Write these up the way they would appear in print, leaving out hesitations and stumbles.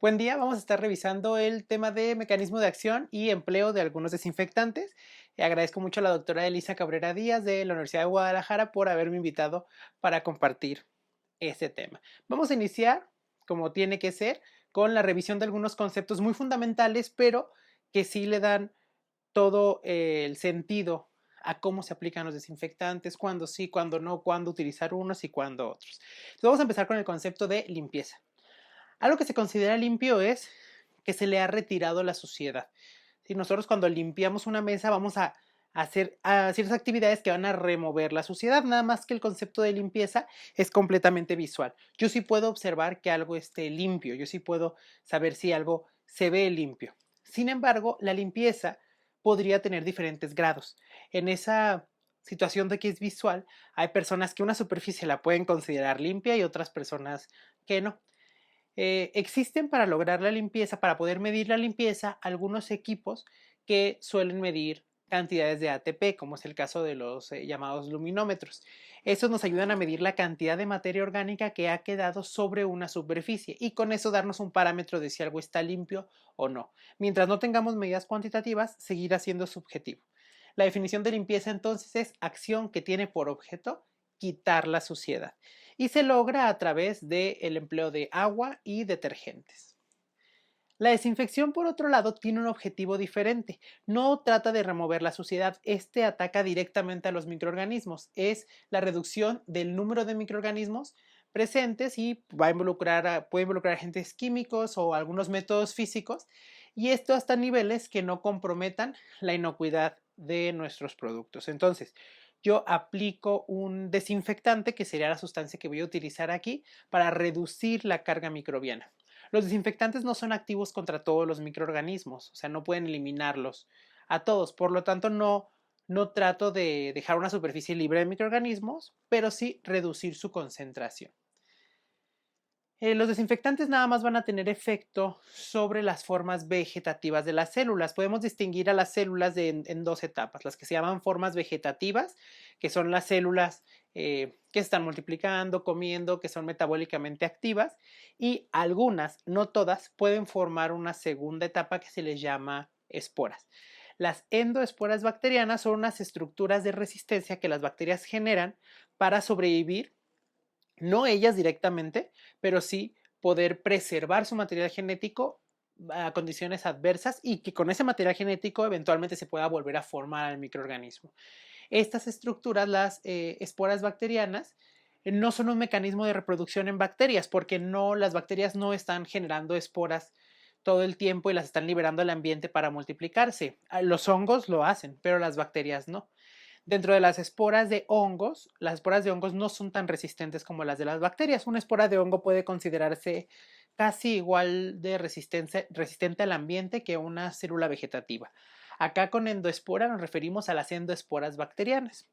Buen día, vamos a estar revisando el tema de mecanismo de acción y empleo de algunos desinfectantes. Agradezco mucho a la doctora Elisa Cabrera Díaz de la Universidad de Guadalajara por haberme invitado para compartir este tema. Vamos a iniciar, como tiene que ser, con la revisión de algunos conceptos muy fundamentales, pero que sí le dan todo el sentido a cómo se aplican los desinfectantes, cuándo sí, cuándo no, cuándo utilizar unos y cuándo otros. Entonces vamos a empezar con el concepto de limpieza. Algo que se considera limpio es que se le ha retirado la suciedad. Si nosotros cuando limpiamos una mesa vamos a hacer ciertas actividades que van a remover la suciedad, nada más que el concepto de limpieza es completamente visual. Yo sí puedo observar que algo esté limpio, yo sí puedo saber si algo se ve limpio. Sin embargo, la limpieza podría tener diferentes grados. En esa situación de que es visual, hay personas que una superficie la pueden considerar limpia y otras personas que no. Existen para lograr la limpieza, para poder medir la limpieza, algunos equipos que suelen medir cantidades de ATP, como es el caso de los llamados luminómetros. Estos nos ayudan a medir la cantidad de materia orgánica que ha quedado sobre una superficie y con eso darnos un parámetro de si algo está limpio o no. Mientras no tengamos medidas cuantitativas, seguirá siendo subjetivo. La definición de limpieza entonces es acción que tiene por objeto quitar la suciedad y se logra a través del empleo de agua y detergentes. La desinfección, por otro lado, tiene un objetivo diferente. No trata de remover la suciedad, este ataca directamente a los microorganismos. Es la reducción del número de microorganismos presentes y puede involucrar agentes químicos o algunos métodos físicos, y esto hasta niveles que no comprometan la inocuidad de nuestros productos. Entonces, yo aplico un desinfectante, que sería la sustancia que voy a utilizar aquí, para reducir la carga microbiana. Los desinfectantes no son activos contra todos los microorganismos, o sea, no pueden eliminarlos a todos, por lo tanto no trato de dejar una superficie libre de microorganismos, pero sí reducir su concentración. Los desinfectantes nada más van a tener efecto sobre las formas vegetativas de las células. Podemos distinguir a las células en dos etapas, las que se llaman formas vegetativas, que son las células que están multiplicando, comiendo, que son metabólicamente activas, y algunas, no todas, pueden formar una segunda etapa que se les llama esporas. Las endoesporas bacterianas son unas estructuras de resistencia que las bacterias generan para sobrevivir, no ellas directamente, pero sí poder preservar su material genético a condiciones adversas y que con ese material genético eventualmente se pueda volver a formar al microorganismo. Estas estructuras, las esporas bacterianas, no son un mecanismo de reproducción en bacterias, porque las bacterias no están generando esporas todo el tiempo y las están liberando al ambiente para multiplicarse. Los hongos lo hacen, pero las bacterias no. Dentro de las esporas de hongos, las esporas de hongos no son tan resistentes como las de las bacterias. Una espora de hongo puede considerarse casi igual de resistente al ambiente que una célula vegetativa. Acá con endoespora nos referimos a las endoesporas bacterianas.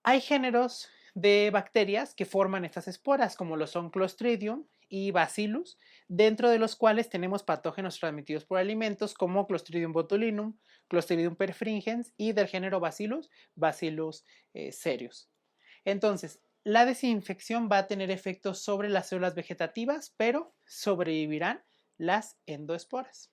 Hay géneros de bacterias que forman estas esporas, como lo son Clostridium y Bacillus, dentro de los cuales tenemos patógenos transmitidos por alimentos como Clostridium botulinum, Clostridium perfringens y del género Bacillus, Bacillus cereus. Entonces, la desinfección va a tener efectos sobre las células vegetativas, pero sobrevivirán las endoesporas.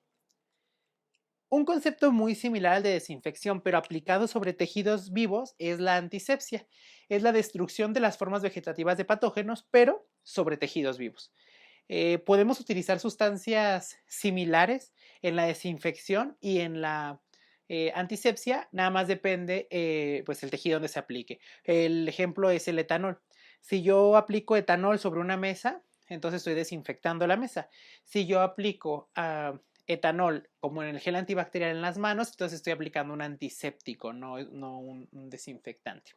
Un concepto muy similar al de desinfección, pero aplicado sobre tejidos vivos, es la antisepsia. Es la destrucción de las formas vegetativas de patógenos, pero sobre tejidos vivos. Podemos utilizar sustancias similares en la desinfección y en la antisepsia, nada más depende pues el tejido donde se aplique. El ejemplo es el etanol. Si yo aplico etanol sobre una mesa, entonces estoy desinfectando la mesa. Si yo aplico etanol como en el gel antibacterial en las manos, entonces estoy aplicando un antiséptico, no un desinfectante.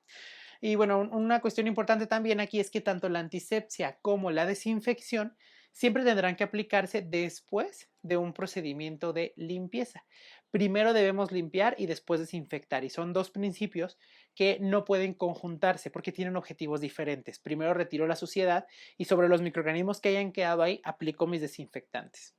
Y bueno, una cuestión importante también aquí es que tanto la antisepsia como la desinfección siempre tendrán que aplicarse después de un procedimiento de limpieza. Primero debemos limpiar y después desinfectar, y son dos principios que no pueden conjuntarse porque tienen objetivos diferentes. Primero retiro la suciedad y sobre los microorganismos que hayan quedado ahí aplico mis desinfectantes.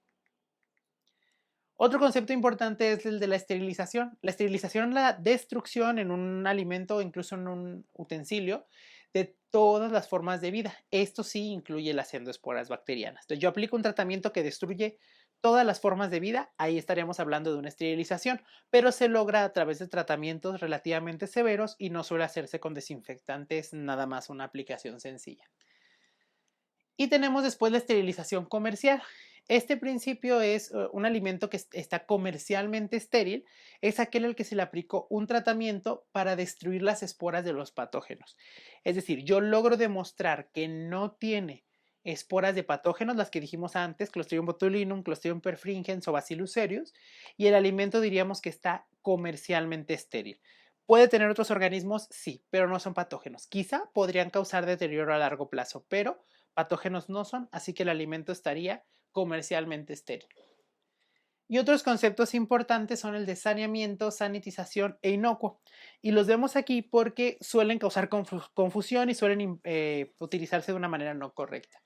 Otro concepto importante es el de la esterilización. La esterilización es la destrucción en un alimento o incluso en un utensilio de todas las formas de vida. Esto sí incluye las endoesporas bacterianas. Entonces yo aplico un tratamiento que destruye todas las formas de vida, ahí estaríamos hablando de una esterilización, pero se logra a través de tratamientos relativamente severos y no suele hacerse con desinfectantes, nada más una aplicación sencilla. Y tenemos después la esterilización comercial. Este principio es un alimento que está comercialmente estéril, es aquel al que se le aplicó un tratamiento para destruir las esporas de los patógenos. Es decir, yo logro demostrar que no tiene esporas de patógenos, las que dijimos antes, Clostridium botulinum, Clostridium perfringens o Bacillus cereus, y el alimento diríamos que está comercialmente estéril. ¿Puede tener otros organismos? Sí, pero no son patógenos. Quizá podrían causar deterioro a largo plazo, pero patógenos no son, así que el alimento estaría comercialmente estéril. Y otros conceptos importantes son el de saneamiento, sanitización e inocuo. Y los vemos aquí porque suelen causar confusión y suelen utilizarse de una manera no correcta.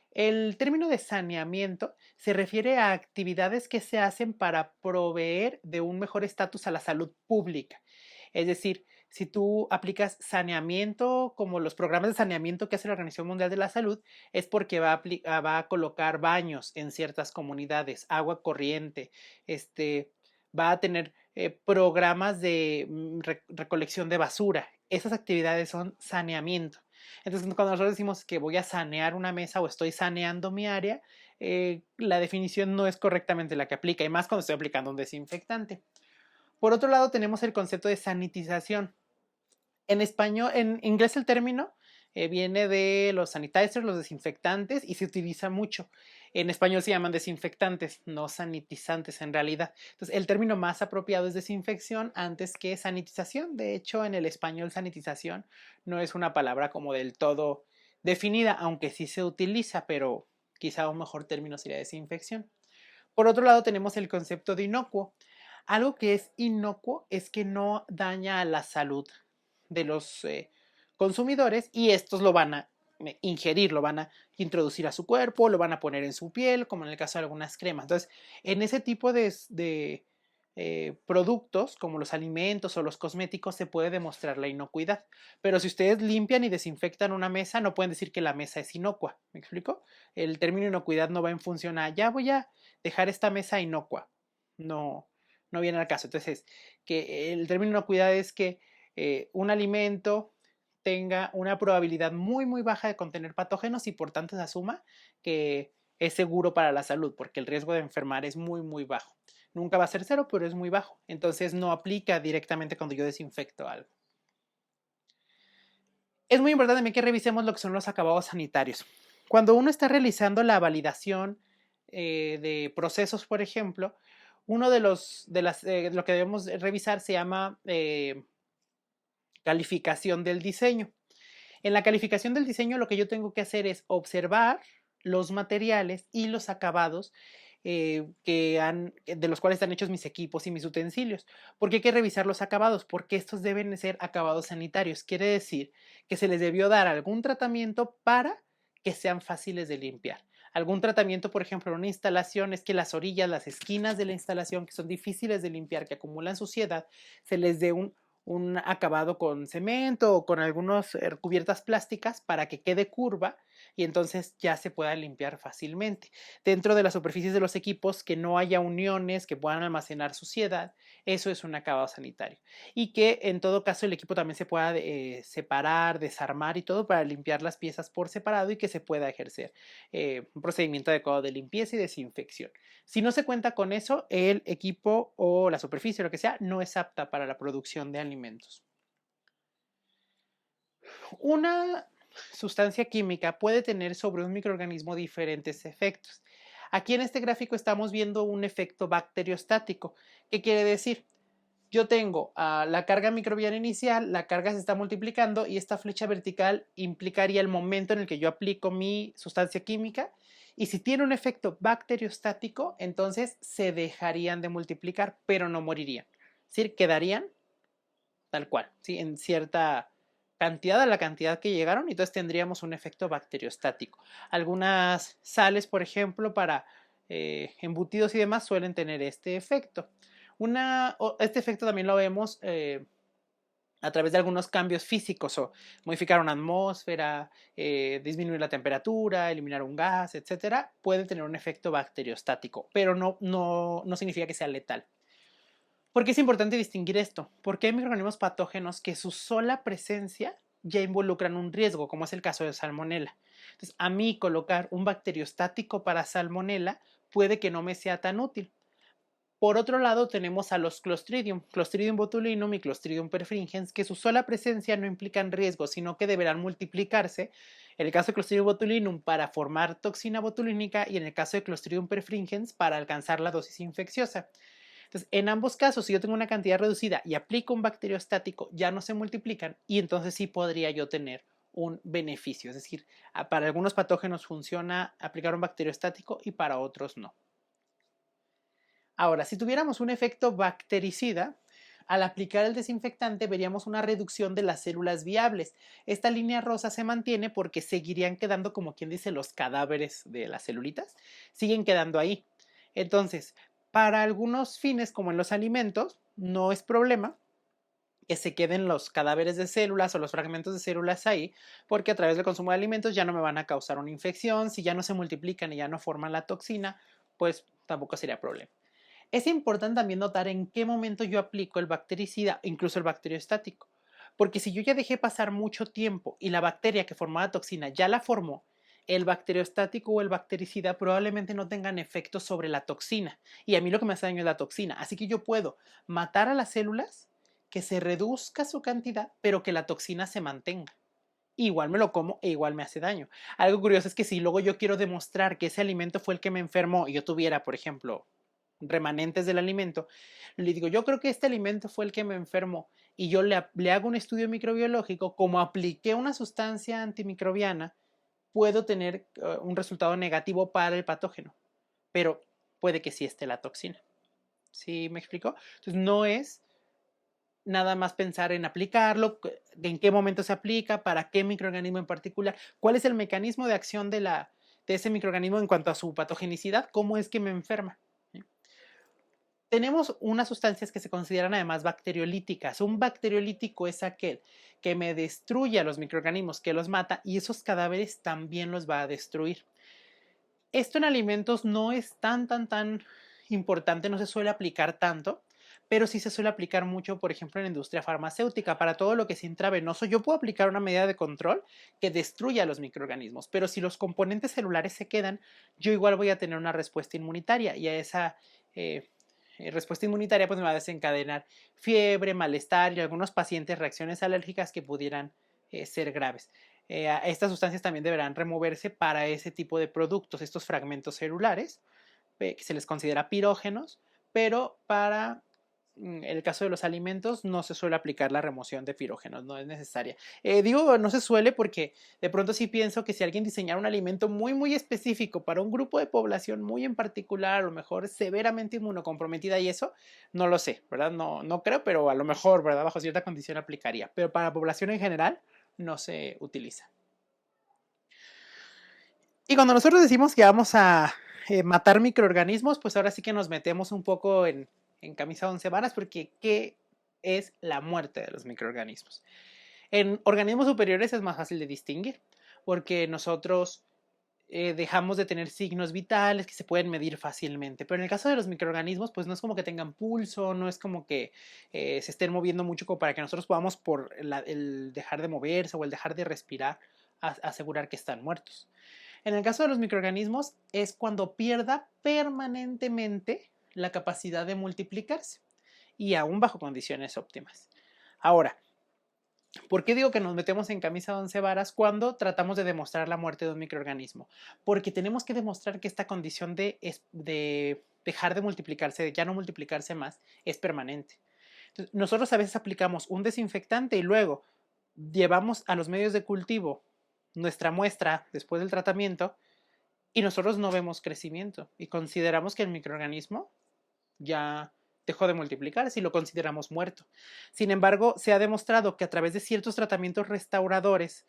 El término de saneamiento se refiere a actividades que se hacen para proveer de un mejor estatus a la salud pública. Es decir, si tú aplicas saneamiento como los programas de saneamiento que hace la Organización Mundial de la Salud, es porque va a colocar baños en ciertas comunidades, agua corriente, va a tener programas de recolección de basura. Esas actividades son saneamiento. Entonces, cuando nosotros decimos que voy a sanear una mesa o estoy saneando mi área, la definición no es correctamente la que aplica, y más cuando estoy aplicando un desinfectante. Por otro lado, tenemos el concepto de sanitización. En español, en inglés el término viene de los sanitizers, los desinfectantes, y se utiliza mucho. En español se llaman desinfectantes, no sanitizantes en realidad. Entonces, el término más apropiado es desinfección antes que sanitización. De hecho, en el español sanitización no es una palabra como del todo definida, aunque sí se utiliza, pero quizá un mejor término sería desinfección. Por otro lado, tenemos el concepto de inocuo. Algo que es inocuo es que no daña a la salud de los consumidores y estos lo van a ingerir, lo van a introducir a su cuerpo, lo van a poner en su piel, como en el caso de algunas cremas. Entonces, en ese tipo de productos, como los alimentos o los cosméticos, se puede demostrar la inocuidad. Pero si ustedes limpian y desinfectan una mesa, no pueden decir que la mesa es inocua. ¿Me explico? El término inocuidad no va en función a ya voy a dejar esta mesa inocua. No, no viene al caso. Entonces, que el término inocuidad es que un alimento tenga una probabilidad muy, muy baja de contener patógenos y por tanto se asuma que es seguro para la salud, porque el riesgo de enfermar es muy, muy bajo. Nunca va a ser cero, pero es muy bajo. Entonces no aplica directamente cuando yo desinfecto algo. Es muy importante también que revisemos lo que son los acabados sanitarios. Cuando uno está realizando la validación de procesos, por ejemplo, uno de lo que debemos revisar se llama calificación del diseño. En la calificación del diseño lo que yo tengo que hacer es observar los materiales y los acabados de los cuales están hechos mis equipos y mis utensilios. ¿Por qué hay que revisar los acabados? Porque estos deben ser acabados sanitarios. Quiere decir que se les debió dar algún tratamiento para que sean fáciles de limpiar. Algún tratamiento, por ejemplo, en una instalación es que las orillas, las esquinas de la instalación, que son difíciles de limpiar, que acumulan suciedad, se les dé un acabado con cemento o con algunas cubiertas plásticas para que quede curva y entonces ya se pueda limpiar fácilmente. Dentro de las superficies de los equipos que no haya uniones que puedan almacenar suciedad, eso es un acabado sanitario. Y que en todo caso el equipo también se pueda separar, desarmar y todo para limpiar las piezas por separado y que se pueda ejercer un procedimiento adecuado de limpieza y desinfección. Si no se cuenta con eso, el equipo o la superficie, lo que sea, no es apta para la producción de alimentos. Una sustancia química puede tener sobre un microorganismo diferentes efectos. Aquí en este gráfico estamos viendo un efecto bacteriostático. ¿Qué quiere decir? Yo tengo la carga microbiana inicial, la carga se está multiplicando y esta flecha vertical implicaría el momento en el que yo aplico mi sustancia química y si tiene un efecto bacteriostático, entonces se dejarían de multiplicar, pero no morirían. Es decir, quedarían tal cual, ¿sí? En cierta cantidad, a la cantidad que llegaron, y entonces tendríamos un efecto bacteriostático. Algunas sales, por ejemplo, para embutidos y demás suelen tener este efecto. Este efecto también lo vemos a través de algunos cambios físicos o modificar una atmósfera, disminuir la temperatura, eliminar un gas, etcétera, puede tener un efecto bacteriostático, pero no significa que sea letal. ¿Por qué es importante distinguir esto? Porque hay microorganismos patógenos que su sola presencia ya involucran un riesgo, como es el caso de Salmonella. Entonces, a mí colocar un bacteriostático para Salmonella puede que no me sea tan útil. Por otro lado, tenemos a los Clostridium botulinum y Clostridium perfringens, que su sola presencia no implican riesgo, sino que deberán multiplicarse. En el caso de Clostridium botulinum para formar toxina botulínica y en el caso de Clostridium perfringens para alcanzar la dosis infecciosa. Entonces, en ambos casos, si yo tengo una cantidad reducida y aplico un bacteriostático, ya no se multiplican y entonces sí podría yo tener un beneficio. Es decir, para algunos patógenos funciona aplicar un bacteriostático y para otros no. Ahora, si tuviéramos un efecto bactericida, al aplicar el desinfectante veríamos una reducción de las células viables. Esta línea rosa se mantiene porque seguirían quedando, como quien dice, los cadáveres de las celulitas, siguen quedando ahí. Entonces, para algunos fines, como en los alimentos, no es problema que se queden los cadáveres de células o los fragmentos de células ahí, porque a través del consumo de alimentos ya no me van a causar una infección, si ya no se multiplican y ya no forman la toxina, pues tampoco sería problema. Es importante también notar en qué momento yo aplico el bactericida, incluso el bacteriostático. Porque si yo ya dejé pasar mucho tiempo y la bacteria que formaba toxina ya la formó, el bacteriostático o el bactericida probablemente no tengan efecto sobre la toxina. Y a mí lo que me hace daño es la toxina. Así que yo puedo matar a las células, que se reduzca su cantidad, pero que la toxina se mantenga. Igual me lo como e igual me hace daño. Algo curioso es que si luego yo quiero demostrar que ese alimento fue el que me enfermó y yo tuviera, por ejemplo, remanentes del alimento, le digo, yo creo que este alimento fue el que me enfermó y yo le hago un estudio microbiológico, como apliqué una sustancia antimicrobiana, puedo tener un resultado negativo para el patógeno, pero puede que sí esté la toxina. ¿Sí me explico? Entonces no es nada más pensar en aplicarlo, en qué momento se aplica, para qué microorganismo en particular, cuál es el mecanismo de acción de ese microorganismo en cuanto a su patogenicidad, cómo es que me enferma. Tenemos unas sustancias que se consideran además bacteriolíticas. Un bacteriolítico es aquel que me destruye a los microorganismos, que los mata y esos cadáveres también los va a destruir. Esto en alimentos no es tan importante, no se suele aplicar tanto, pero sí se suele aplicar mucho, por ejemplo, en la industria farmacéutica. Para todo lo que es intravenoso, yo puedo aplicar una medida de control que destruya a los microorganismos, pero si los componentes celulares se quedan, yo igual voy a tener una respuesta inmunitaria y a esa respuesta inmunitaria pues me va a desencadenar fiebre, malestar y algunos pacientes reacciones alérgicas que pudieran ser graves. Estas sustancias también deberán removerse para ese tipo de productos, estos fragmentos celulares, que se les considera pirógenos, pero para el caso de los alimentos no se suele aplicar la remoción de pirógenos, no es necesaria. Digo no se suele porque de pronto sí pienso que si alguien diseñara un alimento muy específico para un grupo de población muy en particular, a lo mejor severamente inmunocomprometida y eso, no lo sé, ¿verdad? No creo, pero a lo mejor, ¿verdad? Bajo cierta condición aplicaría, pero para la población en general no se utiliza. Y cuando nosotros decimos que vamos a matar microorganismos, pues ahora sí que nos metemos un poco en camisa de once varas, porque ¿qué es la muerte de los microorganismos? En organismos superiores es más fácil de distinguir, porque nosotros dejamos de tener signos vitales que se pueden medir fácilmente. Pero en el caso de los microorganismos, pues no es como que tengan pulso, no es como que se estén moviendo mucho como para que nosotros podamos, por el dejar de moverse o el dejar de respirar, asegurar que están muertos. En el caso de los microorganismos es cuando pierda permanentemente la capacidad de multiplicarse y aún bajo condiciones óptimas. Ahora, ¿por qué digo que nos metemos en camisa de once varas cuando tratamos de demostrar la muerte de un microorganismo? Porque tenemos que demostrar que esta condición de dejar de multiplicarse, de ya no multiplicarse más, es permanente. Entonces, nosotros a veces aplicamos un desinfectante y luego llevamos a los medios de cultivo nuestra muestra después del tratamiento y nosotros no vemos crecimiento y consideramos que el microorganismo ya dejó de multiplicarse y lo consideramos muerto. Sin embargo, se ha demostrado que a través de ciertos tratamientos restauradores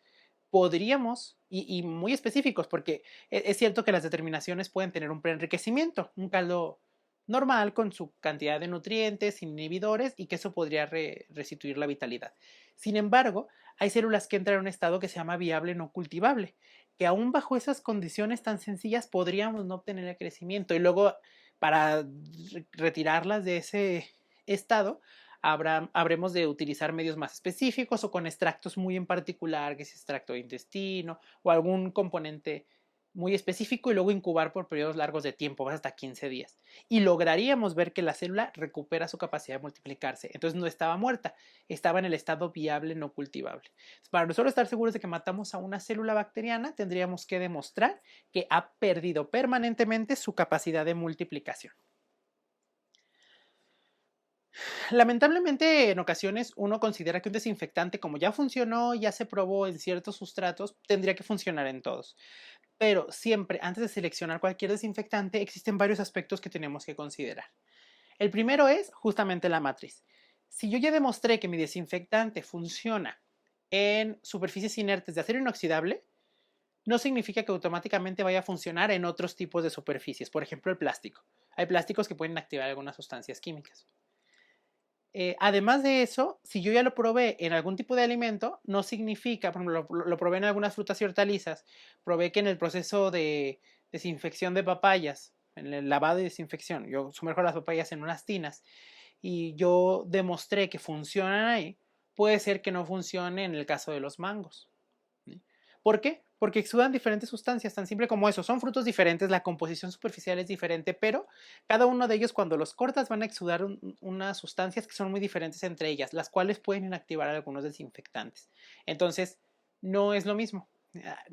podríamos, y muy específicos, porque es cierto que las determinaciones pueden tener un preenriquecimiento, un caldo normal con su cantidad de nutrientes, inhibidores, y que eso podría restituir la vitalidad. Sin embargo, hay células que entran en un estado que se llama viable no cultivable, que aún bajo esas condiciones tan sencillas podríamos no obtener el crecimiento. Y luego, para retirarlas de ese estado, habremos de utilizar medios más específicos o con extractos muy en particular, que es extracto de intestino o algún componente muy específico, y luego incubar por periodos largos de tiempo, hasta 15 días. Y lograríamos ver que la célula recupera su capacidad de multiplicarse. Entonces no estaba muerta, estaba en el estado viable no cultivable. Para nosotros estar seguros de que matamos a una célula bacteriana, tendríamos que demostrar que ha perdido permanentemente su capacidad de multiplicación. Lamentablemente, en ocasiones uno considera que un desinfectante, como ya funcionó, ya se probó en ciertos sustratos, tendría que funcionar en todos. Pero siempre, antes de seleccionar cualquier desinfectante, existen varios aspectos que tenemos que considerar. El primero es justamente la matriz. Si yo ya demostré que mi desinfectante funciona en superficies inertes de acero inoxidable, no significa que automáticamente vaya a funcionar en otros tipos de superficies, por ejemplo el plástico. Hay plásticos que pueden activar algunas sustancias químicas. Además de eso, si yo ya lo probé en algún tipo de alimento, no significa, por ejemplo, lo probé en algunas frutas y hortalizas, probé que en el proceso de desinfección de papayas, en el lavado y desinfección, yo sumerjo las papayas en unas tinas y yo demostré que funcionan ahí, puede ser que no funcione en el caso de los mangos. ¿Por qué? Porque exudan diferentes sustancias, tan simple como eso. Son frutos diferentes, la composición superficial es diferente, pero cada uno de ellos cuando los cortas van a exudar unas sustancias que son muy diferentes entre ellas, las cuales pueden inactivar algunos desinfectantes. Entonces, no es lo mismo.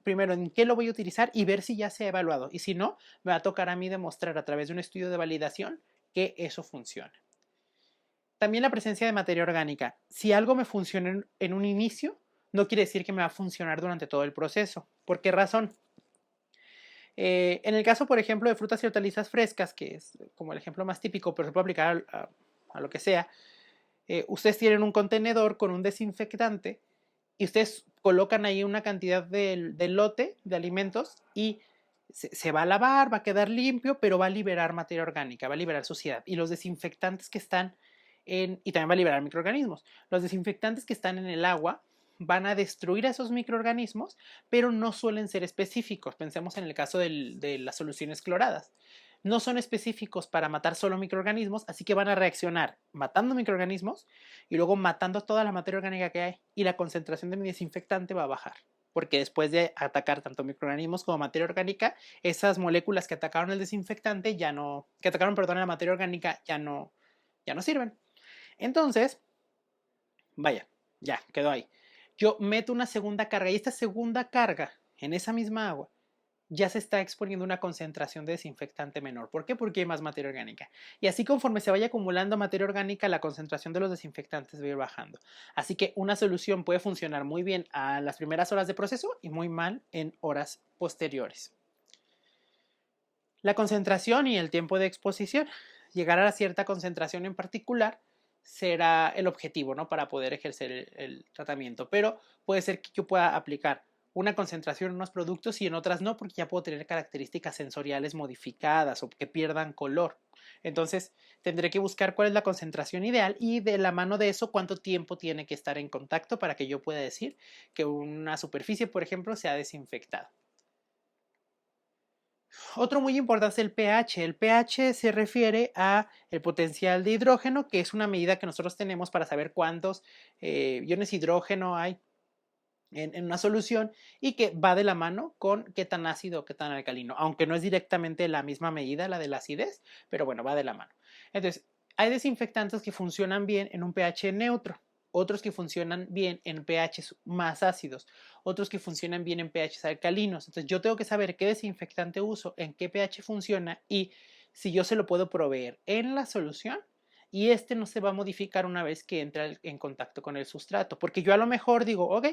Primero, ¿en qué lo voy a utilizar? Y ver si ya se ha evaluado. Y si no, me va a tocar a mí demostrar a través de un estudio de validación que eso funciona. También la presencia de materia orgánica. Si algo me funciona en un inicio, no quiere decir que me va a funcionar durante todo el proceso. ¿Por qué razón? En el caso, por ejemplo, de frutas y hortalizas frescas, que es como el ejemplo más típico, pero se puede aplicar a lo que sea, ustedes tienen un contenedor con un desinfectante y ustedes colocan ahí una cantidad de lote de alimentos y se va a lavar, va a quedar limpio, pero va a liberar materia orgánica, va a liberar suciedad. Y los desinfectantes que están y también va a liberar microorganismos. Los desinfectantes que están en el agua van a destruir a esos microorganismos, pero no suelen ser específicos. Pensemos en el caso de las soluciones cloradas. No son específicos para matar solo microorganismos, así que van a reaccionar matando microorganismos y luego matando toda la materia orgánica que hay, y la concentración de mi desinfectante va a bajar. Porque después de atacar tanto microorganismos como materia orgánica, esas moléculas que atacaron el desinfectante que atacaron, perdón, la materia orgánica ya no sirven. Entonces, vaya, ya quedó ahí. Yo meto una segunda carga y esta segunda carga en esa misma agua ya se está exponiendo una concentración de desinfectante menor. ¿Por qué? Porque hay más materia orgánica. Y así conforme se vaya acumulando materia orgánica, la concentración de los desinfectantes va a ir bajando. Así que una solución puede funcionar muy bien a las primeras horas de proceso y muy mal en horas posteriores. La concentración y el tiempo de exposición. Llegar a cierta concentración en particular será el objetivo, ¿no? Para poder ejercer el tratamiento. Pero puede ser que yo pueda aplicar una concentración en unos productos y en otras no, porque ya puedo tener características sensoriales modificadas o que pierdan color. Entonces, tendré que buscar cuál es la concentración ideal y de la mano de eso, cuánto tiempo tiene que estar en contacto para que yo pueda decir que una superficie, por ejemplo, se ha desinfectado. Otro muy importante es el pH. El pH se refiere a el potencial de hidrógeno, que es una medida que nosotros tenemos para saber cuántos iones de hidrógeno hay en una solución, y que va de la mano con qué tan ácido o qué tan alcalino, aunque no es directamente la misma medida, la de la acidez, pero bueno, va de la mano. Entonces, hay desinfectantes que funcionan bien en un pH neutro, otros que funcionan bien en pHs más ácidos, otros que funcionan bien en pHs alcalinos. Entonces, yo tengo que saber qué desinfectante uso, en qué pH funciona y si yo se lo puedo proveer en la solución, y este no se va a modificar una vez que entra en contacto con el sustrato, porque yo a lo mejor digo, ok,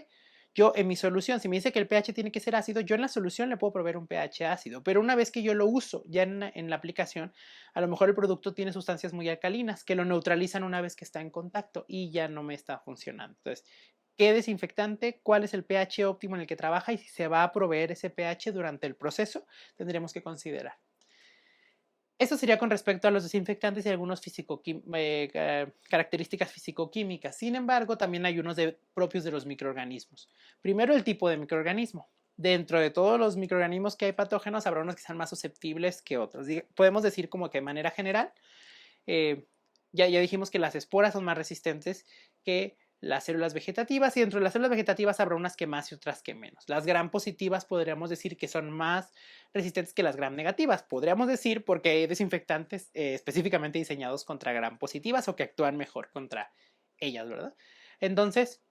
yo en mi solución, si me dice que el pH tiene que ser ácido, yo en la solución le puedo proveer un pH ácido, pero una vez que yo lo uso ya en la aplicación, a lo mejor el producto tiene sustancias muy alcalinas que lo neutralizan una vez que está en contacto y ya no me está funcionando. Entonces, qué desinfectante, cuál es el pH óptimo en el que trabaja y si se va a proveer ese pH durante el proceso, tendremos que considerar. Eso sería con respecto a los desinfectantes y algunas características fisicoquímicas. Sin embargo, también hay unos propios de los microorganismos. Primero, el tipo de microorganismo. Dentro de todos los microorganismos que hay patógenos, habrá unos que sean más susceptibles que otros. Podemos decir como que de manera general, ya dijimos que las esporas son más resistentes que las células vegetativas y dentro de las células vegetativas habrá unas que más y otras que menos. Las gram positivas podríamos decir que son más resistentes que las gram negativas. Podríamos decir porque hay desinfectantes específicamente diseñados contra gram positivas o que actúan mejor contra ellas, ¿verdad? Entonces,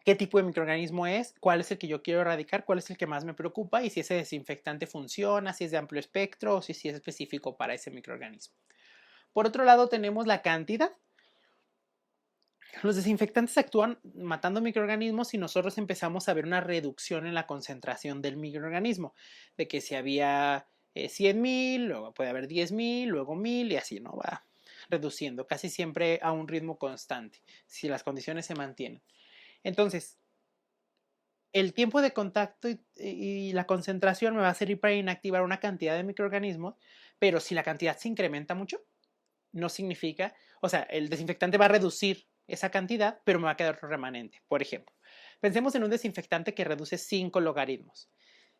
¿qué tipo de microorganismo es? ¿Cuál es el que yo quiero erradicar? ¿Cuál es el que más me preocupa? Y si ese desinfectante funciona, si es de amplio espectro o si es específico para ese microorganismo. Por otro lado, tenemos la cantidad. Los desinfectantes actúan matando microorganismos y nosotros empezamos a ver una reducción en la concentración del microorganismo. De que si había 100,000, luego puede haber 10,000, luego 1000 y así, ¿no? Va reduciendo, casi siempre a un ritmo constante, si las condiciones se mantienen. Entonces, el tiempo de contacto y la concentración me va a servir para inactivar una cantidad de microorganismos, pero si la cantidad se incrementa mucho, no significa, o sea, el desinfectante va a reducir esa cantidad, pero me va a quedar otro remanente. Por ejemplo, pensemos en un desinfectante que reduce 5 logaritmos.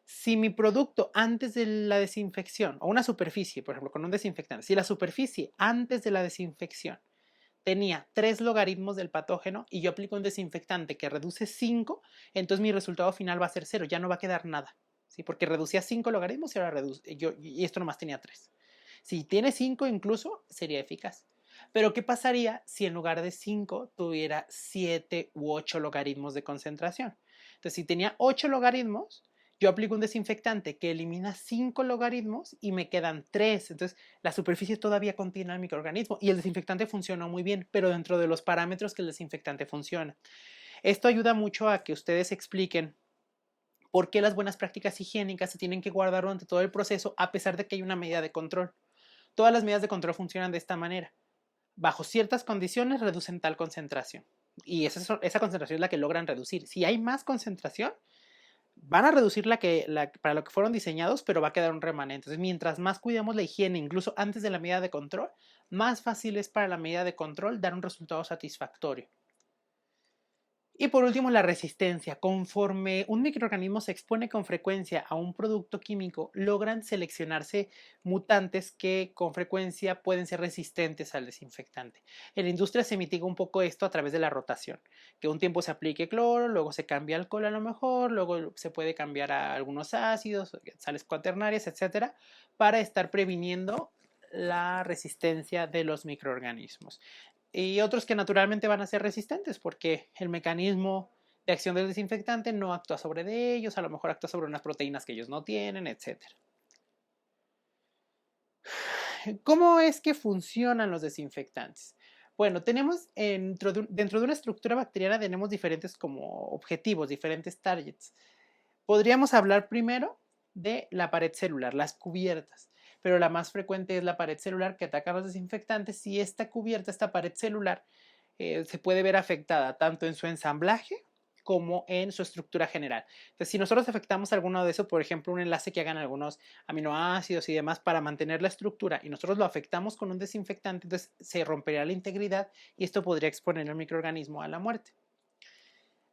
Si mi producto antes de la desinfección, o una superficie, por ejemplo, con un desinfectante, si la superficie antes de la desinfección tenía 3 logaritmos del patógeno y yo aplico un desinfectante que reduce 5, entonces mi resultado final va a ser 0, ya no va a quedar nada, ¿sí? Porque reducía 5 logaritmos y ahora reduce, y esto nomás tenía 3. Si tiene 5 incluso, sería eficaz. Pero ¿qué pasaría si en lugar de 5 tuviera 7 u 8 logaritmos de concentración? Entonces, si tenía 8 logaritmos, yo aplico un desinfectante que elimina 5 logaritmos y me quedan 3. Entonces, la superficie todavía contiene el microorganismo y el desinfectante funcionó muy bien, pero dentro de los parámetros que el desinfectante funciona. Esto ayuda mucho a que ustedes expliquen por qué las buenas prácticas higiénicas se tienen que guardar durante todo el proceso a pesar de que hay una medida de control. Todas las medidas de control funcionan de esta manera. Bajo ciertas condiciones reducen tal concentración. Y esa concentración es la que logran reducir. Si hay más concentración, van a reducir para lo que fueron diseñados, pero va a quedar un remanente. Entonces, mientras más cuidamos la higiene, incluso antes de la medida de control, más fácil es para la medida de control dar un resultado satisfactorio. Y por último, la resistencia. Conforme un microorganismo se expone con frecuencia a un producto químico, logran seleccionarse mutantes que con frecuencia pueden ser resistentes al desinfectante. En la industria se mitiga un poco esto a través de la rotación, que un tiempo se aplique cloro, luego se cambia alcohol a lo mejor, luego se puede cambiar a algunos ácidos, sales cuaternarias, etcétera, para estar previniendo la resistencia de los microorganismos y otros que naturalmente van a ser resistentes porque el mecanismo de acción del desinfectante no actúa sobre de ellos, a lo mejor actúa sobre unas proteínas que ellos no tienen, etc. ¿Cómo es que funcionan los desinfectantes? Bueno, tenemos dentro de una estructura bacteriana tenemos diferentes como objetivos, diferentes targets. Podríamos hablar primero de la pared celular, las cubiertas, pero la más frecuente es la pared celular que ataca a los desinfectantes y esta cubierta, esta pared celular, se puede ver afectada tanto en su ensamblaje como en su estructura general. Entonces, si nosotros afectamos alguno de esos, por ejemplo, un enlace que hagan algunos aminoácidos y demás para mantener la estructura y nosotros lo afectamos con un desinfectante, entonces se rompería la integridad y esto podría exponer al microorganismo a la muerte.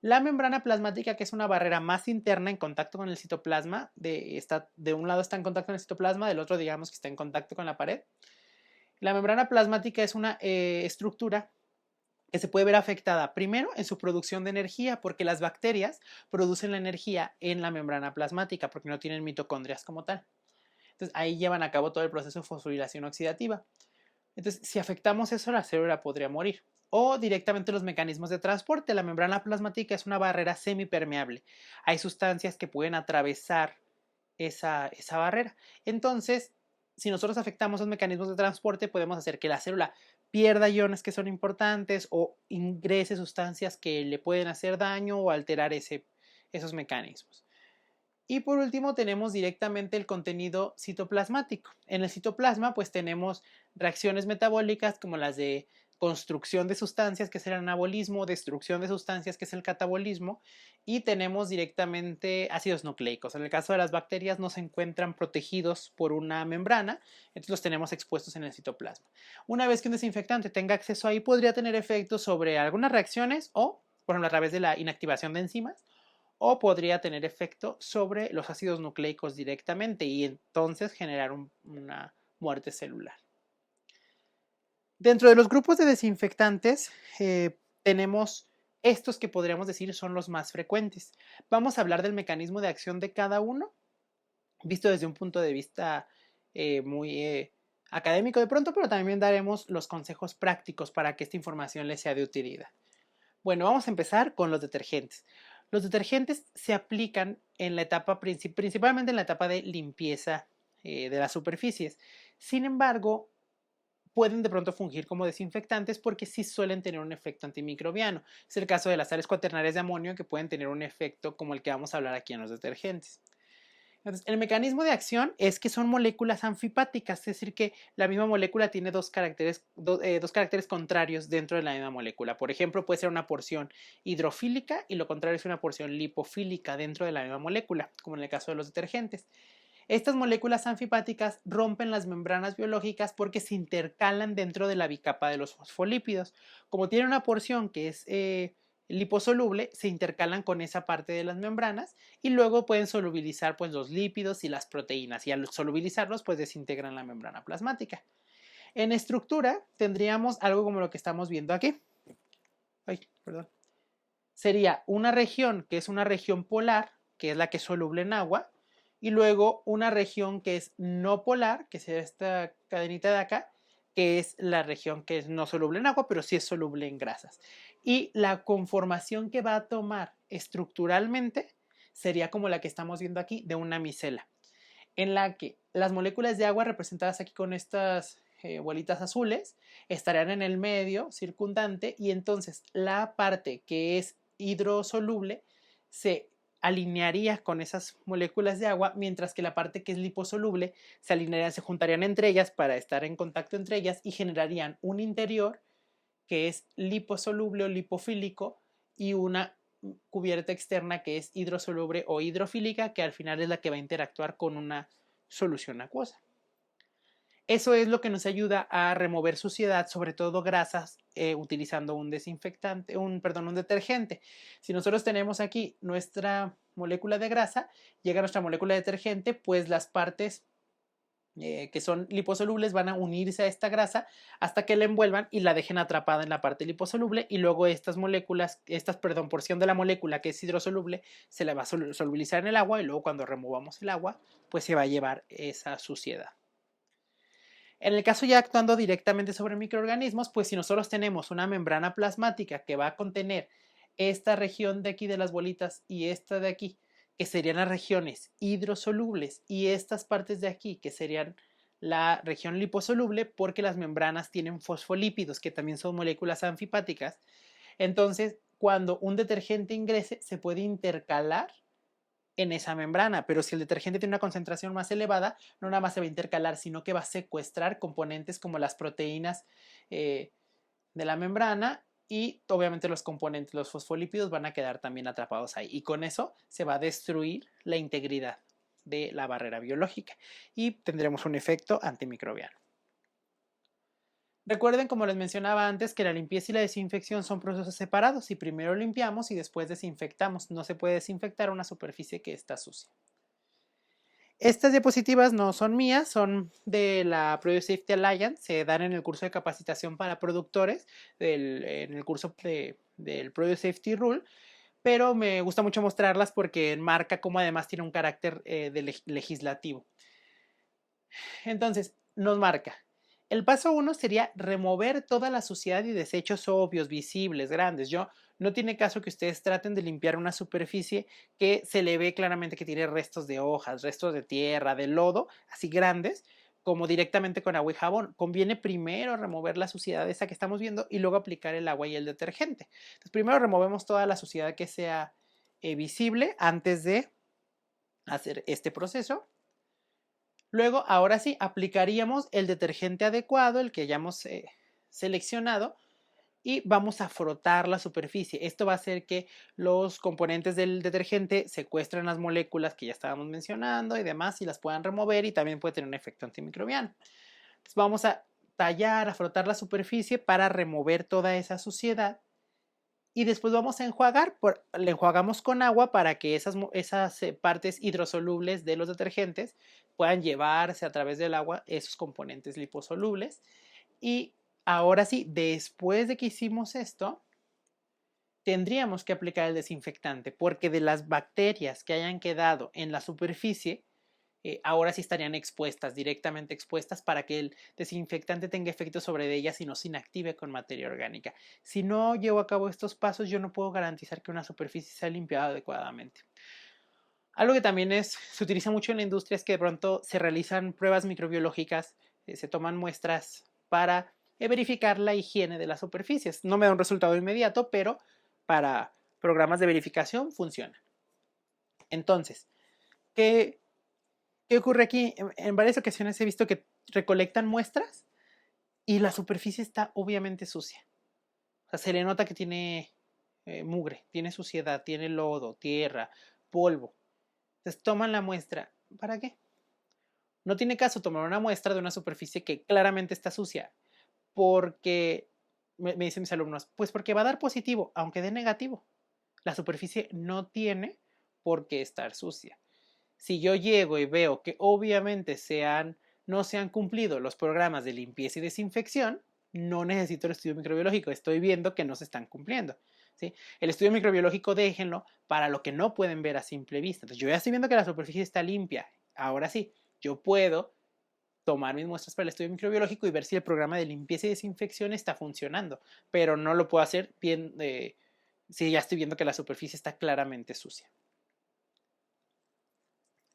La membrana plasmática, que es una barrera más interna en contacto con el citoplasma, de un lado está en contacto con el citoplasma, del otro digamos que está en contacto con la pared. La membrana plasmática es una estructura que se puede ver afectada primero en su producción de energía, porque las bacterias producen la energía en la membrana plasmática, porque no tienen mitocondrias como tal. Entonces ahí llevan a cabo todo el proceso de fosforilación oxidativa. Entonces, si afectamos eso, la célula podría morir. O directamente los mecanismos de transporte. La membrana plasmática es una barrera semipermeable. Hay sustancias que pueden atravesar esa barrera. Entonces, si nosotros afectamos los mecanismos de transporte, podemos hacer que la célula pierda iones que son importantes o ingrese sustancias que le pueden hacer daño o alterar esos mecanismos. Y por último tenemos directamente el contenido citoplasmático. En el citoplasma pues tenemos reacciones metabólicas como las de construcción de sustancias, que es el anabolismo, destrucción de sustancias, que es el catabolismo, y tenemos directamente ácidos nucleicos. En el caso de las bacterias no se encuentran protegidos por una membrana, entonces los tenemos expuestos en el citoplasma. Una vez que un desinfectante tenga acceso ahí, podría tener efectos sobre algunas reacciones o, por ejemplo, a través de la inactivación de enzimas, o podría tener efecto sobre los ácidos nucleicos directamente y entonces generar una muerte celular. Dentro de los grupos de desinfectantes tenemos estos que podríamos decir son los más frecuentes. Vamos a hablar del mecanismo de acción de cada uno, visto desde un punto de vista muy académico de pronto, pero también daremos los consejos prácticos para que esta información les sea de utilidad. Bueno, vamos a empezar con los detergentes. Los detergentes se aplican en la etapa, principalmente en la etapa de limpieza de las superficies. Sin embargo, pueden de pronto fungir como desinfectantes porque sí suelen tener un efecto antimicrobiano. Es el caso de las sales cuaternarias de amonio que pueden tener un efecto como el que vamos a hablar aquí en los detergentes. Entonces, el mecanismo de acción es que son moléculas anfipáticas, es decir, que la misma molécula tiene dos caracteres contrarios dentro de la misma molécula. Por ejemplo, puede ser una porción hidrofílica y lo contrario es una porción lipofílica dentro de la misma molécula, como en el caso de los detergentes. Estas moléculas anfipáticas rompen las membranas biológicas porque se intercalan dentro de la bicapa de los fosfolípidos. Como tiene una porción que es liposoluble, se intercalan con esa parte de las membranas y luego pueden solubilizar pues, los lípidos y las proteínas y al solubilizarlos pues desintegran la membrana plasmática. En estructura tendríamos algo como lo que estamos viendo aquí. Sería una región que es una región polar, que es la que es soluble en agua, y luego una región que es no polar, que sería esta cadenita de acá, que es la región que es no soluble en agua, pero sí es soluble en grasas. Y la conformación que va a tomar estructuralmente sería como la que estamos viendo aquí, de una micela, en la que las moléculas de agua representadas aquí con estas bolitas azules estarían en el medio circundante y entonces la parte que es hidrosoluble se alinearía con esas moléculas de agua, mientras que la parte que es liposoluble se alinearía, se juntarían entre ellas para estar en contacto entre ellas y generarían un interior que es liposoluble o lipofílico y una cubierta externa que es hidrosoluble o hidrofílica, que al final es la que va a interactuar con una solución acuosa. Eso es lo que nos ayuda a remover suciedad, sobre todo grasas, utilizando un desinfectante, un detergente. Si nosotros tenemos aquí nuestra molécula de grasa, llega nuestra molécula de detergente, pues las partes que son liposolubles van a unirse a esta grasa hasta que la envuelvan y la dejen atrapada en la parte liposoluble y luego estas moléculas, porción de la molécula que es hidrosoluble se la va a solubilizar en el agua y luego cuando removamos el agua pues se va a llevar esa suciedad. En el caso ya actuando directamente sobre microorganismos, pues si nosotros tenemos una membrana plasmática que va a contener esta región de aquí de las bolitas y esta de aquí, que serían las regiones hidrosolubles, y estas partes de aquí, que serían la región liposoluble, porque las membranas tienen fosfolípidos, que también son moléculas anfipáticas. Entonces, cuando un detergente ingrese, se puede intercalar en esa membrana, pero si el detergente tiene una concentración más elevada, no nada más se va a intercalar, sino que va a secuestrar componentes como las proteínas de la membrana y obviamente los componentes, los fosfolípidos van a quedar también atrapados ahí y con eso se va a destruir la integridad de la barrera biológica y tendremos un efecto antimicrobiano. Recuerden, como les mencionaba antes, que la limpieza y la desinfección son procesos separados y primero limpiamos y después desinfectamos. No se puede desinfectar una superficie que está sucia. Estas diapositivas no son mías, son de la Product Safety Alliance, se dan en el curso de capacitación para productores, en el curso del Product Safety Rule, pero me gusta mucho mostrarlas porque enmarca cómo además tiene un carácter legislativo. Entonces, nos marca. El paso 1 sería remover toda la suciedad y desechos obvios, visibles, grandes. No tiene caso que ustedes traten de limpiar una superficie que se le ve claramente que tiene restos de hojas, restos de tierra, de lodo, así grandes, como directamente con agua y jabón. Conviene primero remover la suciedad esa que estamos viendo y luego aplicar el agua y el detergente. Entonces, primero removemos toda la suciedad que sea visible antes de hacer este proceso. Luego, ahora sí, aplicaríamos el detergente adecuado, el que hayamos seleccionado, y vamos a frotar la superficie. Esto va a hacer que los componentes del detergente secuestren las moléculas que ya estábamos mencionando y demás y las puedan remover, y también puede tener un efecto antimicrobiano. Entonces vamos a tallar, a frotar la superficie para remover toda esa suciedad, y después vamos a enjuagar. Le enjuagamos con agua para que esas partes hidrosolubles de los detergentes puedan llevarse a través del agua esos componentes liposolubles. Y ahora sí, después de que hicimos esto, tendríamos que aplicar el desinfectante, porque de las bacterias que hayan quedado en la superficie, ahora sí estarían expuestas, directamente expuestas, para que el desinfectante tenga efecto sobre ellas y no se inactive con materia orgánica. Si no llevo a cabo estos pasos, yo no puedo garantizar que una superficie sea limpiada adecuadamente. Algo que también se utiliza mucho en la industria es que de pronto se realizan pruebas microbiológicas, se toman muestras para verificar la higiene de las superficies. No me da un resultado inmediato, pero para programas de verificación funciona. Entonces, ¿qué ocurre aquí? En varias ocasiones he visto que recolectan muestras y la superficie está obviamente sucia. O sea, se le nota que tiene mugre, tiene suciedad, tiene lodo, tierra, polvo. Entonces toman la muestra. ¿Para qué? No tiene caso tomar una muestra de una superficie que claramente está sucia, porque, me dicen mis alumnos, pues porque va a dar positivo, aunque dé negativo. La superficie no tiene por qué estar sucia. Si yo llego y veo que obviamente no se han cumplido los programas de limpieza y desinfección, no necesito el estudio microbiológico, estoy viendo que no se están cumpliendo. ¿Sí? El estudio microbiológico déjenlo para lo que no pueden ver a simple vista. Entonces, yo ya estoy viendo que la superficie está limpia. Ahora sí, yo puedo tomar mis muestras para el estudio microbiológico y ver si el programa de limpieza y desinfección está funcionando, pero no lo puedo hacer bien si ya estoy viendo que la superficie está claramente sucia.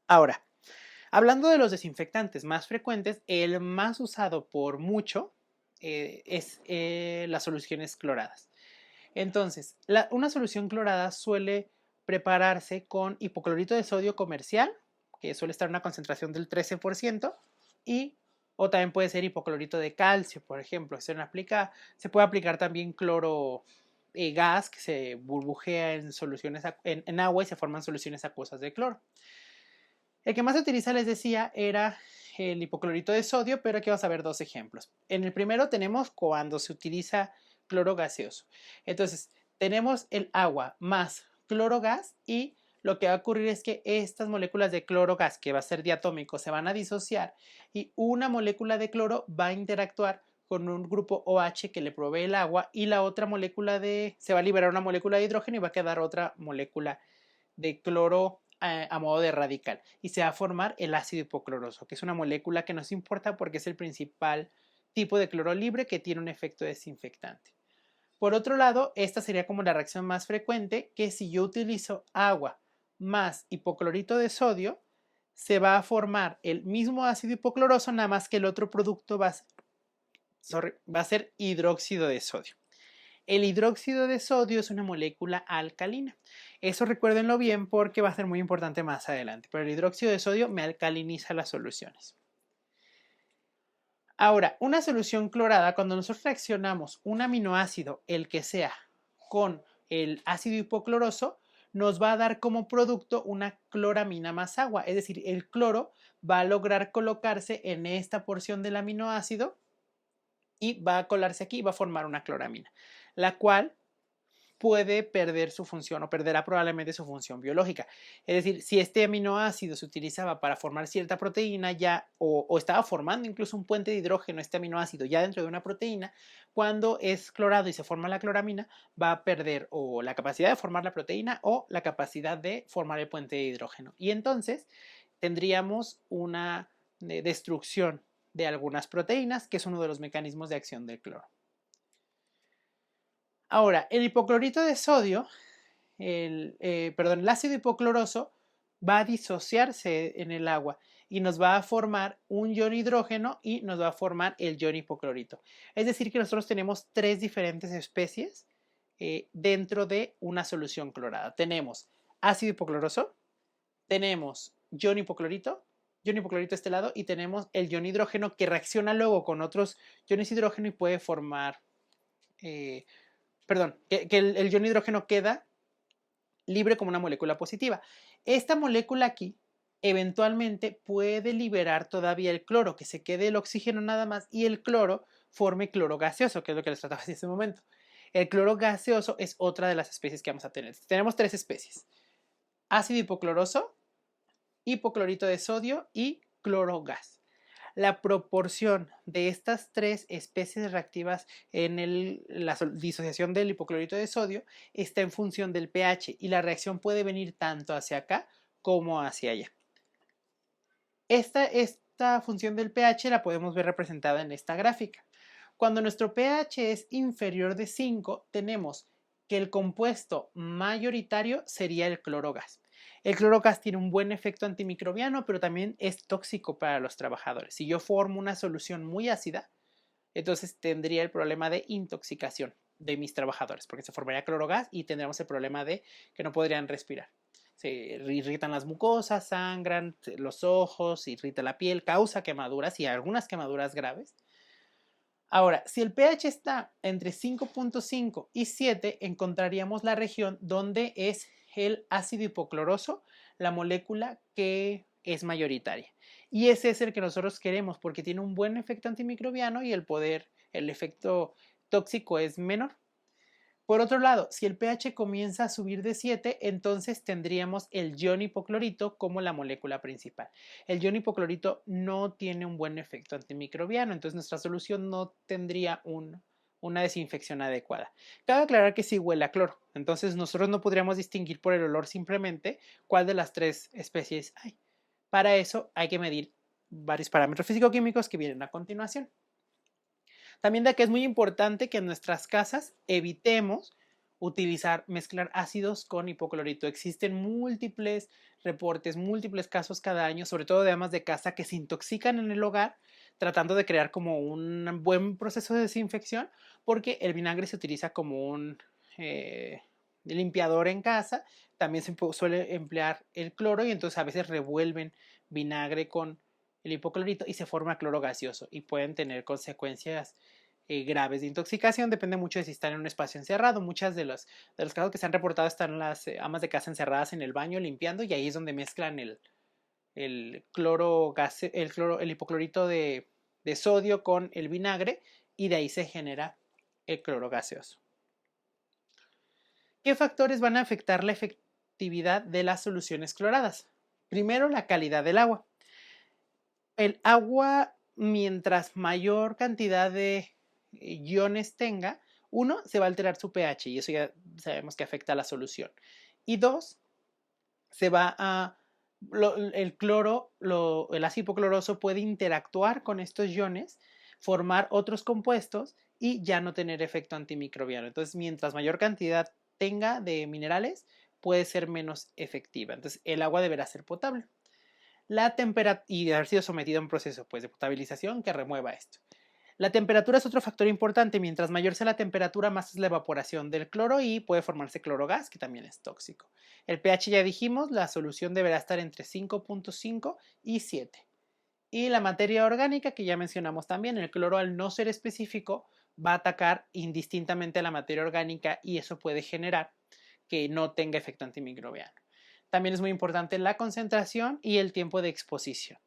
Ahora, hablando de los desinfectantes más frecuentes, el más usado por mucho es las soluciones cloradas. Entonces, una solución clorada suele prepararse con hipoclorito de sodio comercial, que suele estar en una concentración del 13%, o también puede ser hipoclorito de calcio, por ejemplo. Se puede aplicar también cloro gas, que se burbujea en agua y se forman soluciones acuosas de cloro. El que más se utiliza, les decía, era el hipoclorito de sodio, pero aquí vamos a ver dos ejemplos. En el primero tenemos cuando se utiliza cloro gaseoso. Entonces, tenemos el agua más cloro gas, y lo que va a ocurrir es que estas moléculas de cloro gas, que va a ser diatómico, se van a disociar y una molécula de cloro va a interactuar con un grupo OH que le provee el agua, y la otra molécula se va a liberar una molécula de hidrógeno y va a quedar otra molécula de cloro a modo de radical, y se va a formar el ácido hipocloroso, que es una molécula que nos importa porque es el principal tipo de cloro libre que tiene un efecto desinfectante. Por otro lado, esta sería como la reacción más frecuente, que si yo utilizo agua más hipoclorito de sodio, se va a formar el mismo ácido hipocloroso, nada más que el otro producto va a ser hidróxido de sodio. El hidróxido de sodio es una molécula alcalina. Eso recuérdenlo bien porque va a ser muy importante más adelante. Pero el hidróxido de sodio me alcaliniza las soluciones. Ahora, una solución clorada, cuando nosotros reaccionamos un aminoácido, el que sea, con el ácido hipocloroso, nos va a dar como producto una cloramina más agua. Es decir, el cloro va a lograr colocarse en esta porción del aminoácido y va a colarse aquí y va a formar una cloramina, la cual puede perder su función o perderá probablemente su función biológica. Es decir, si este aminoácido se utilizaba para formar cierta proteína ya, o estaba formando incluso un puente de hidrógeno, este aminoácido ya dentro de una proteína, cuando es clorado y se forma la cloramina, va a perder o la capacidad de formar la proteína o la capacidad de formar el puente de hidrógeno. Y entonces tendríamos una destrucción de algunas proteínas, que es uno de los mecanismos de acción del cloro. Ahora, el hipoclorito de sodio, el ácido hipocloroso va a disociarse en el agua y nos va a formar un ion hidrógeno y nos va a formar el ion hipoclorito. Es decir, que nosotros tenemos tres diferentes especies dentro de una solución clorada. Tenemos ácido hipocloroso, tenemos ion hipoclorito de este lado, y tenemos el ion hidrógeno que reacciona luego con otros iones hidrógeno y puede formar perdón, que el ion hidrógeno queda libre como una molécula positiva. Esta molécula aquí eventualmente puede liberar todavía el cloro, que se quede el oxígeno nada más y el cloro forme cloro gaseoso, que es lo que les trataba en este momento. El cloro gaseoso es otra de las especies que vamos a tener. Tenemos tres especies: ácido hipocloroso, hipoclorito de sodio y cloro gas. La proporción de estas tres especies reactivas en la disociación del hipoclorito de sodio está en función del pH y la reacción puede venir tanto hacia acá como hacia allá. Esta función del pH la podemos ver representada en esta gráfica. Cuando nuestro pH es inferior de 5, tenemos que el compuesto mayoritario sería el clorogas. El clorogas tiene un buen efecto antimicrobiano, pero también es tóxico para los trabajadores. Si yo formo una solución muy ácida, entonces tendría el problema de intoxicación de mis trabajadores, porque se formaría clorogas y tendríamos el problema de que no podrían respirar. Se irritan las mucosas, sangran los ojos, irrita la piel, causa quemaduras y algunas quemaduras graves. Ahora, si el pH está entre 5.5 y 7, encontraríamos la región donde es el ácido hipocloroso, la molécula que es mayoritaria. Y ese es el que nosotros queremos porque tiene un buen efecto antimicrobiano y el efecto tóxico es menor. Por otro lado, si el pH comienza a subir de 7, entonces tendríamos el ion hipoclorito como la molécula principal. El ion hipoclorito no tiene un buen efecto antimicrobiano, entonces nuestra solución no tendría una desinfección adecuada. Cabe aclarar que sí huele a cloro, entonces nosotros no podríamos distinguir por el olor simplemente cuál de las tres especies hay. Para eso hay que medir varios parámetros físico-químicos que vienen a continuación. También de que es muy importante que en nuestras casas evitemos mezclar ácidos con hipoclorito. Existen múltiples reportes, múltiples casos cada año, sobre todo de amas de casa que se intoxican en el hogar tratando de crear como un buen proceso de desinfección, porque el vinagre se utiliza como un limpiador en casa. También se suele emplear el cloro y entonces a veces revuelven vinagre con el hipoclorito y se forma cloro gaseoso y pueden tener consecuencias graves de intoxicación. Depende mucho de si están en un espacio encerrado. Muchas de los casos que se han reportado están las amas de casa encerradas en el baño limpiando y ahí es donde mezclan el cloro, el hipoclorito de sodio con el vinagre y de ahí se genera el cloro gaseoso. ¿Qué factores van a afectar la efectividad de las soluciones cloradas? Primero, la calidad del agua. El agua, mientras mayor cantidad de iones tenga, uno, se va a alterar su pH y eso ya sabemos que afecta a la solución. Y dos, se va a el cloro, el ácido hipocloroso puede interactuar con estos iones, formar otros compuestos y ya no tener efecto antimicrobiano. Entonces, mientras mayor cantidad tenga de minerales, puede ser menos efectiva. Entonces, el agua deberá ser potable. La temperatura y de haber sido sometido a un proceso pues, de potabilización que remueva esto. La temperatura es otro factor importante. Mientras mayor sea la temperatura, más es la evaporación del cloro y puede formarse clorogas, que también es tóxico. El pH ya dijimos, la solución deberá estar entre 5.5 y 7. Y la materia orgánica, que ya mencionamos también, el cloro al no ser específico va a atacar indistintamente a la materia orgánica y eso puede generar que no tenga efecto antimicrobiano. También es muy importante la concentración y el tiempo de exposición.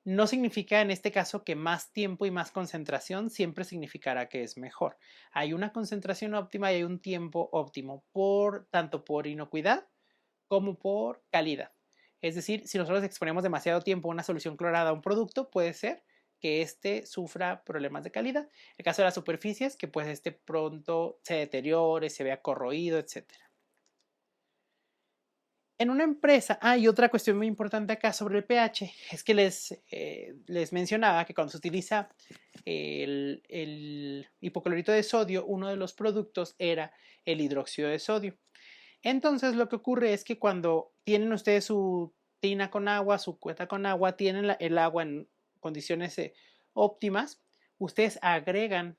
No significa en este caso que más tiempo y más concentración siempre significará que es mejor. Hay una concentración óptima y hay un tiempo óptimo, tanto por inocuidad como por calidad. Es decir, si nosotros exponemos demasiado tiempo una solución clorada a un producto, puede ser que éste sufra problemas de calidad. El caso de las superficies, que pues pronto se deteriore, se vea corroído, etc. En una empresa, y otra cuestión muy importante acá sobre el pH, es que les mencionaba que cuando se utiliza el hipoclorito de sodio, uno de los productos era el hidróxido de sodio. Entonces lo que ocurre es que cuando tienen ustedes su tina con agua, su cubeta con agua, tienen el agua en condiciones óptimas, ustedes agregan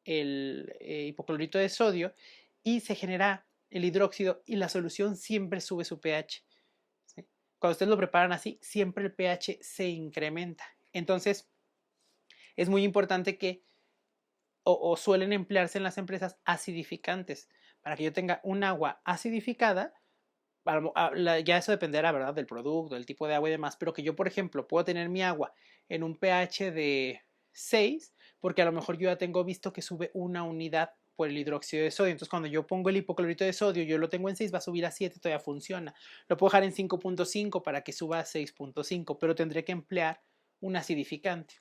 el hipoclorito de sodio y se genera el hidróxido y la solución siempre sube su pH. ¿Sí? Cuando ustedes lo preparan así, siempre el pH se incrementa. Entonces, es muy importante que o suelen emplearse en las empresas acidificantes. Para que yo tenga un agua acidificada, ya eso dependerá, ¿verdad? Del producto, del tipo de agua y demás, pero que yo, por ejemplo, puedo tener mi agua en un pH de 6, porque a lo mejor yo ya tengo visto que sube una unidad por el hidróxido de sodio. Entonces, cuando yo pongo el hipoclorito de sodio, yo lo tengo en 6, va a subir a 7, todavía funciona. Lo puedo dejar en 5.5 para que suba a 6.5, pero tendré que emplear un acidificante.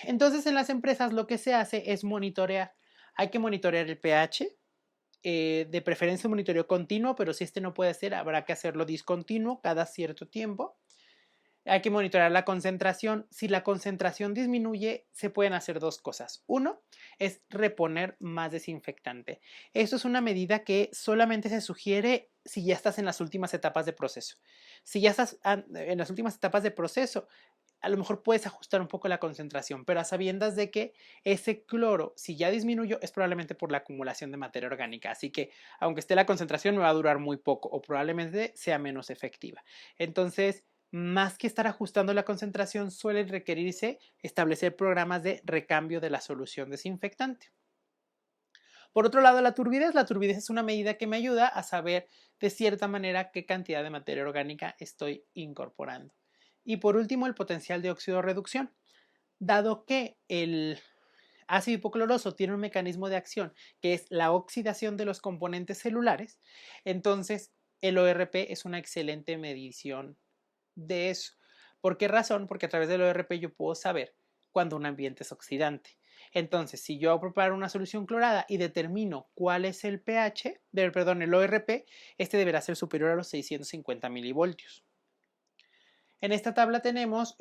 Entonces, en las empresas lo que se hace es monitorear. Hay que monitorear el pH, de preferencia un monitoreo continuo, pero si este no puede ser, habrá que hacerlo discontinuo cada cierto tiempo. Hay que monitorear la concentración. Si la concentración disminuye, se pueden hacer dos cosas. Uno es reponer más desinfectante. Esto es una medida que solamente se sugiere si ya estás en las últimas etapas de proceso. Si ya estás en las últimas etapas de proceso, a lo mejor puedes ajustar un poco la concentración, pero a sabiendas de que ese cloro, si ya disminuyó, es probablemente por la acumulación de materia orgánica. Así que, aunque esté la concentración, me va a durar muy poco o probablemente sea menos efectiva. Entonces, más que estar ajustando la concentración, suele requerirse establecer programas de recambio de la solución desinfectante. Por otro lado, la turbidez. La turbidez es una medida que me ayuda a saber de cierta manera qué cantidad de materia orgánica estoy incorporando. Y por último, el potencial de óxido-reducción. Dado que el ácido hipocloroso tiene un mecanismo de acción que es la oxidación de los componentes celulares, entonces el ORP es una excelente medición de eso. ¿Por qué razón? Porque a través del ORP yo puedo saber cuando un ambiente es oxidante. Entonces, si yo preparo una solución clorada y determino cuál es el pH, el ORP, este deberá ser superior a los 650 milivoltios. En esta tabla tenemos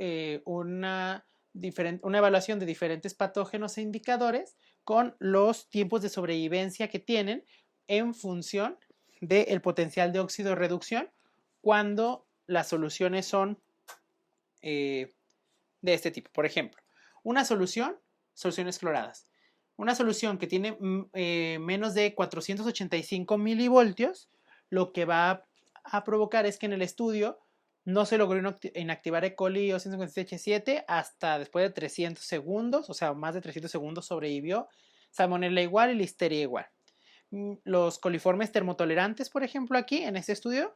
una evaluación de diferentes patógenos e indicadores con los tiempos de sobrevivencia que tienen en función del potencial de óxido reducción cuando las soluciones son de este tipo. Por ejemplo, una soluciones cloradas. Una solución que tiene menos de 485 milivoltios, lo que va a provocar es que en el estudio no se logró inactivar E. coli o 157H7 hasta después de 300 segundos, o sea, más de 300 segundos sobrevivió. Salmonella igual y Listeria igual. Los coliformes termotolerantes, por ejemplo, aquí en este estudio,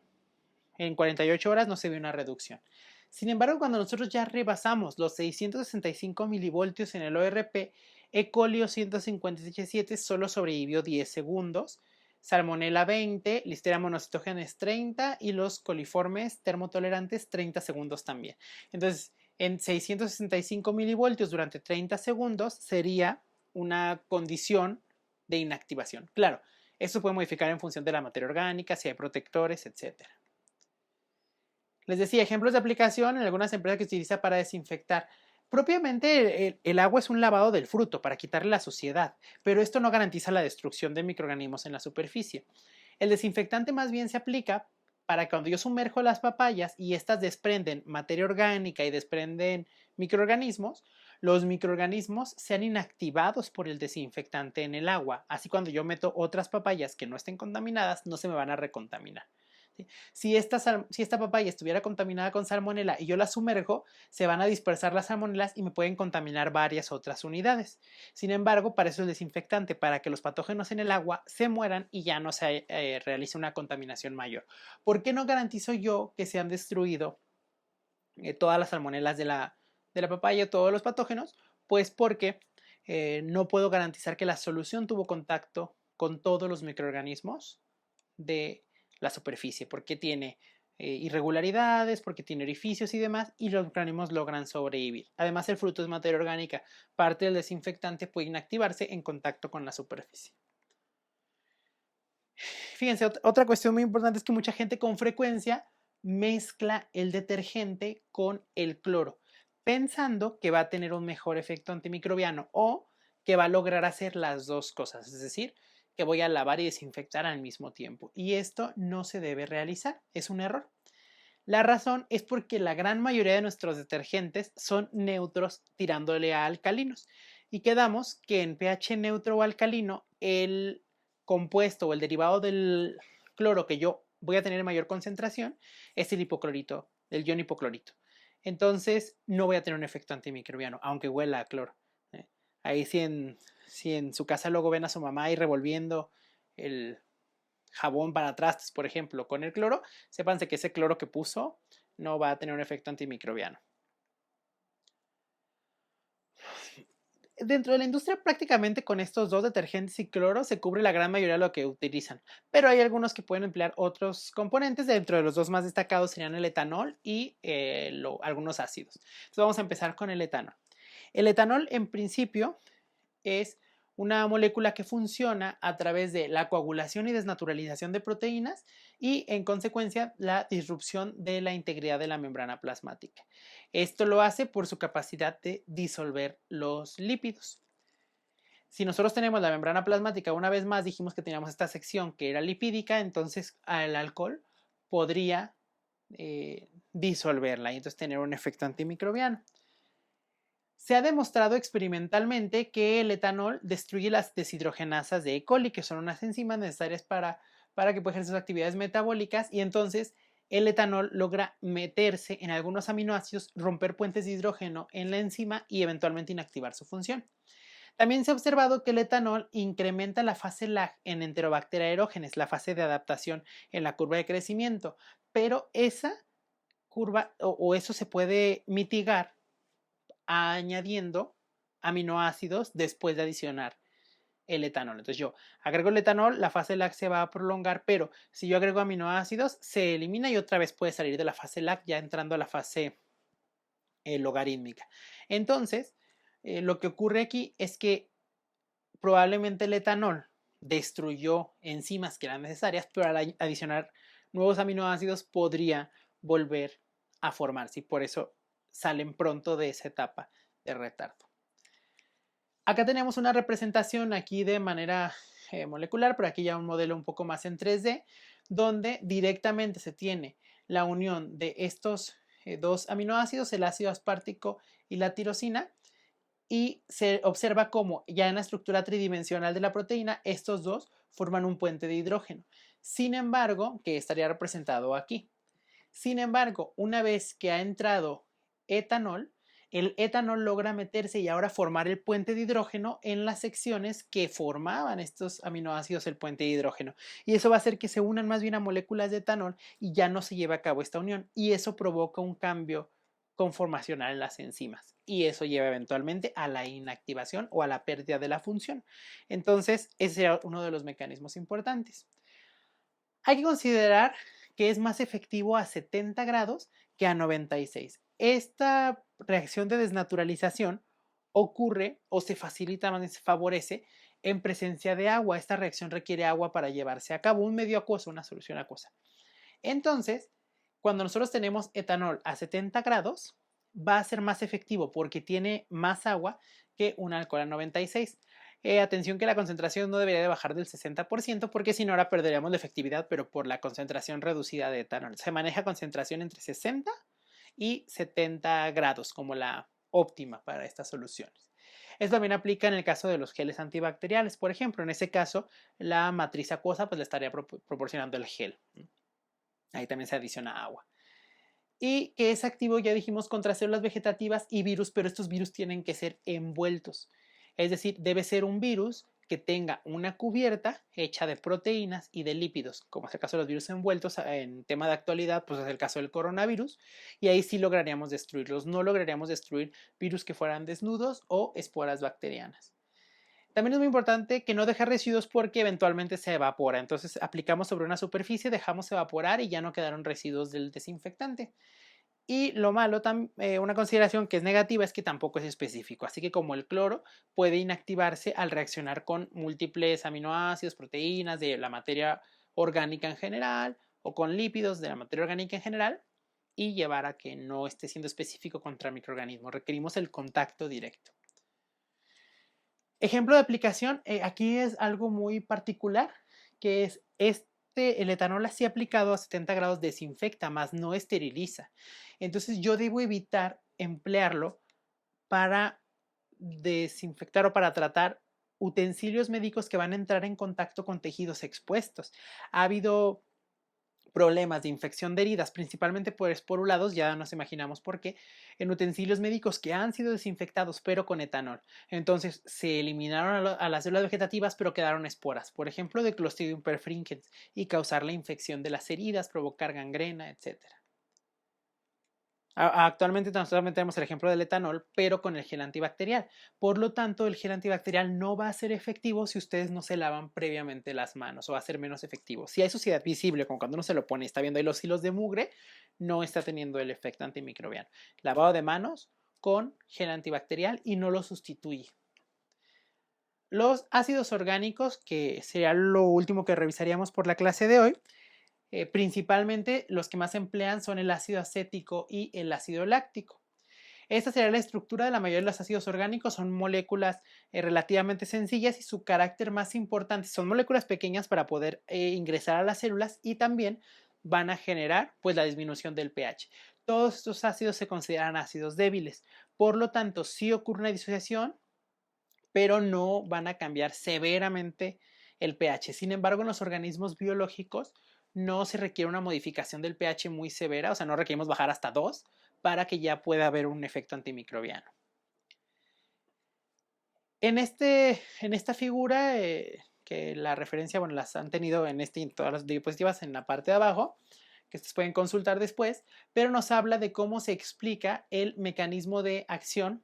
en 48 horas no se vio una reducción. Sin embargo, cuando nosotros ya rebasamos los 665 milivoltios en el ORP, E. coli 157 solo sobrevivió 10 segundos, Salmonella 20, Listeria monocytogenes 30 y los coliformes termotolerantes 30 segundos también. Entonces, en 665 milivoltios durante 30 segundos sería una condición de inactivación. Claro, esto puede modificar en función de la materia orgánica, si hay protectores, etc. Les decía, ejemplos de aplicación en algunas empresas que se utiliza para desinfectar. Propiamente el agua es un lavado del fruto para quitarle la suciedad, pero esto no garantiza la destrucción de microorganismos en la superficie. El desinfectante más bien se aplica para cuando yo sumerjo las papayas y estas desprenden materia orgánica y desprenden microorganismos, los microorganismos sean inactivados por el desinfectante en el agua. Así cuando yo meto otras papayas que no estén contaminadas, no se me van a recontaminar. Si esta papaya estuviera contaminada con salmonela y yo la sumerjo, se van a dispersar las salmonelas y me pueden contaminar varias otras unidades. Sin embargo, para eso el desinfectante, para que los patógenos en el agua se mueran y ya no se realice una contaminación mayor. ¿Por qué no garantizo yo que se han destruido todas las salmonelas de la papaya, todos los patógenos? Pues porque no puedo garantizar que la solución tuvo contacto con todos los microorganismos de la superficie, porque tiene irregularidades, porque tiene orificios y demás, y los microorganismos logran sobrevivir. Además, el fruto es materia orgánica. Parte del desinfectante puede inactivarse en contacto con la superficie. Fíjense, otra cuestión muy importante es que mucha gente con frecuencia mezcla el detergente con el cloro, pensando que va a tener un mejor efecto antimicrobiano o que va a lograr hacer las dos cosas, es decir, que voy a lavar y desinfectar al mismo tiempo. Y esto no se debe realizar, es un error. La razón es porque la gran mayoría de nuestros detergentes son neutros tirándole a alcalinos. Y quedamos que en pH neutro o alcalino el compuesto o el derivado del cloro que yo voy a tener mayor concentración es el hipoclorito, el ion hipoclorito. Entonces no voy a tener un efecto antimicrobiano, aunque huela a cloro. Ahí si en su casa luego ven a su mamá ahí revolviendo el jabón para trastes, por ejemplo, con el cloro, sépanse que ese cloro que puso no va a tener un efecto antimicrobiano. Dentro de la industria prácticamente con estos dos detergentes y cloro se cubre la gran mayoría de lo que utilizan, pero hay algunos que pueden emplear otros componentes. Dentro de los dos más destacados serían el etanol y algunos ácidos. Entonces vamos a empezar con el etanol. El etanol en principio es una molécula que funciona a través de la coagulación y desnaturalización de proteínas y en consecuencia la disrupción de la integridad de la membrana plasmática. Esto lo hace por su capacidad de disolver los lípidos. Si nosotros tenemos la membrana plasmática, una vez más dijimos que teníamos esta sección que era lipídica, entonces el alcohol podría disolverla y entonces tener un efecto antimicrobiano. Se ha demostrado experimentalmente que el etanol destruye las deshidrogenasas de E. coli, que son unas enzimas necesarias para que pueda ejercer sus actividades metabólicas, y entonces el etanol logra meterse en algunos aminoácidos, romper puentes de hidrógeno en la enzima y eventualmente inactivar su función. También se ha observado que el etanol incrementa la fase lag en Enterobacter aerogenes, la fase de adaptación en la curva de crecimiento, pero esa curva o eso se puede mitigar añadiendo aminoácidos después de adicionar el etanol. Entonces yo agrego el etanol, la fase lag se va a prolongar, pero si yo agrego aminoácidos, se elimina y otra vez puede salir de la fase lag ya entrando a la fase logarítmica. Entonces, lo que ocurre aquí es que probablemente el etanol destruyó enzimas que eran necesarias, pero al adicionar nuevos aminoácidos podría volver a formarse y por eso salen pronto de esa etapa de retardo. Acá tenemos una representación aquí de manera molecular, pero aquí ya un modelo un poco más en 3D, donde directamente se tiene la unión de estos dos aminoácidos, el ácido aspartico y la tirosina, y se observa cómo ya en la estructura tridimensional de la proteína estos dos forman un puente de hidrógeno. Sin embargo, que estaría representado aquí. Sin embargo, una vez que ha entrado etanol, el etanol logra meterse y ahora formar el puente de hidrógeno en las secciones que formaban estos aminoácidos el puente de hidrógeno. Y eso va a hacer que se unan más bien a moléculas de etanol y ya no se lleve a cabo esta unión. Y eso provoca un cambio conformacional en las enzimas. Y eso lleva eventualmente a la inactivación o a la pérdida de la función. Entonces, ese es uno de los mecanismos importantes. Hay que considerar que es más efectivo a 70 grados que a 96. Esta reacción de desnaturalización ocurre o se facilita, más bien se favorece en presencia de agua. Esta reacción requiere agua para llevarse a cabo, un medio acuoso, una solución acuosa. Entonces, cuando nosotros tenemos etanol a 70 grados, va a ser más efectivo porque tiene más agua que un alcohol a 96. Atención que la concentración no debería de bajar del 60% porque si no ahora perderíamos la efectividad, pero por la concentración reducida de etanol. Se maneja concentración entre 60 y 70 grados como la óptima para estas soluciones. Esto también aplica en el caso de los geles antibacteriales. Por ejemplo, en ese caso, la matriz acuosa pues le estaría proporcionando el gel. Ahí también se adiciona agua. Y que es activo, ya dijimos, contra células vegetativas y virus, pero estos virus tienen que ser envueltos. Es decir, debe ser un virus que tenga una cubierta hecha de proteínas y de lípidos, como es el caso de los virus envueltos. En tema de actualidad, pues es el caso del coronavirus, y ahí sí lograríamos destruirlos. No lograríamos destruir virus que fueran desnudos o esporas bacterianas. También es muy importante que no deje residuos porque eventualmente se evapora. Entonces aplicamos sobre una superficie, dejamos evaporar y ya no quedaron residuos del desinfectante. Y lo malo, una consideración que es negativa es que tampoco es específico. Así que como el cloro puede inactivarse al reaccionar con múltiples aminoácidos, proteínas de la materia orgánica en general o con lípidos de la materia orgánica en general y llevar a que no esté siendo específico contra microorganismos. Requerimos el contacto directo. Ejemplo de aplicación, aquí es algo muy particular, que es el etanol así aplicado a 70 grados desinfecta, más no esteriliza. Entonces yo debo evitar emplearlo para desinfectar o para tratar utensilios médicos que van a entrar en contacto con tejidos expuestos. Ha habido problemas de infección de heridas, principalmente por esporulados, ya nos imaginamos por qué, en utensilios médicos que han sido desinfectados pero con etanol. Entonces se eliminaron a las células vegetativas pero quedaron esporas, por ejemplo de Clostridium perfringens, y causar la infección de las heridas, provocar gangrena, etcétera. Actualmente nosotros tenemos el ejemplo del etanol, pero con el gel antibacterial. Por lo tanto, el gel antibacterial no va a ser efectivo si ustedes no se lavan previamente las manos, o va a ser menos efectivo. Si hay suciedad visible, como cuando uno se lo pone y está viendo ahí los hilos de mugre, no está teniendo el efecto antimicrobiano. Lavado de manos con gel antibacterial y no lo sustituye. Los ácidos orgánicos, que sería lo último que revisaríamos por la clase de hoy, principalmente los que más se emplean son el ácido acético y el ácido láctico. Esta sería la estructura de la mayoría de los ácidos orgánicos, son moléculas relativamente sencillas y su carácter más importante son moléculas pequeñas para poder ingresar a las células y también van a generar pues la disminución del pH. Todos estos ácidos se consideran ácidos débiles, por lo tanto sí ocurre una disociación, pero no van a cambiar severamente el pH. Sin embargo, en los organismos biológicos no se requiere una modificación del pH muy severa, o sea, no requerimos bajar hasta 2 para que ya pueda haber un efecto antimicrobiano. En esta figura, que la referencia, bueno, las han tenido en todas las diapositivas en la parte de abajo, que ustedes pueden consultar después, pero nos habla de cómo se explica el mecanismo de acción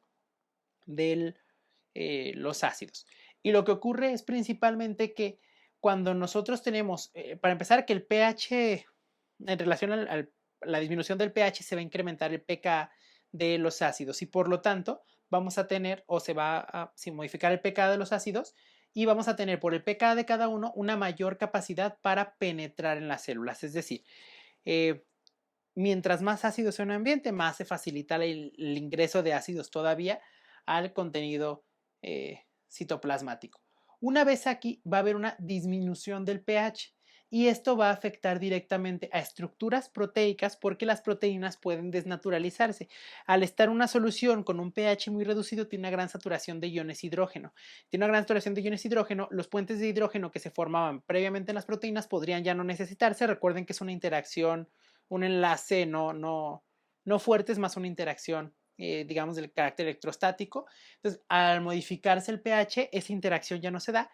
de los ácidos. Y lo que ocurre es principalmente que cuando nosotros tenemos, para empezar, que el pH, en relación a la disminución del pH, se va a incrementar el pK de los ácidos y por lo tanto vamos a tener, o se va a modificar el pK de los ácidos y vamos a tener por el pK de cada uno una mayor capacidad para penetrar en las células. Es decir, mientras más ácido sea un ambiente, más se facilita el ingreso de ácidos todavía al contenido citoplasmático. Una vez aquí va a haber una disminución del pH y esto va a afectar directamente a estructuras proteicas porque las proteínas pueden desnaturalizarse. Al estar una solución con un pH muy reducido tiene una gran saturación de iones hidrógeno. Tiene una gran saturación de iones hidrógeno, los puentes de hidrógeno que se formaban previamente en las proteínas podrían ya no necesitarse. Recuerden que es una interacción, un enlace no fuerte, es más una interacción digamos, del carácter electrostático. Entonces, al modificarse el pH, esa interacción ya no se da,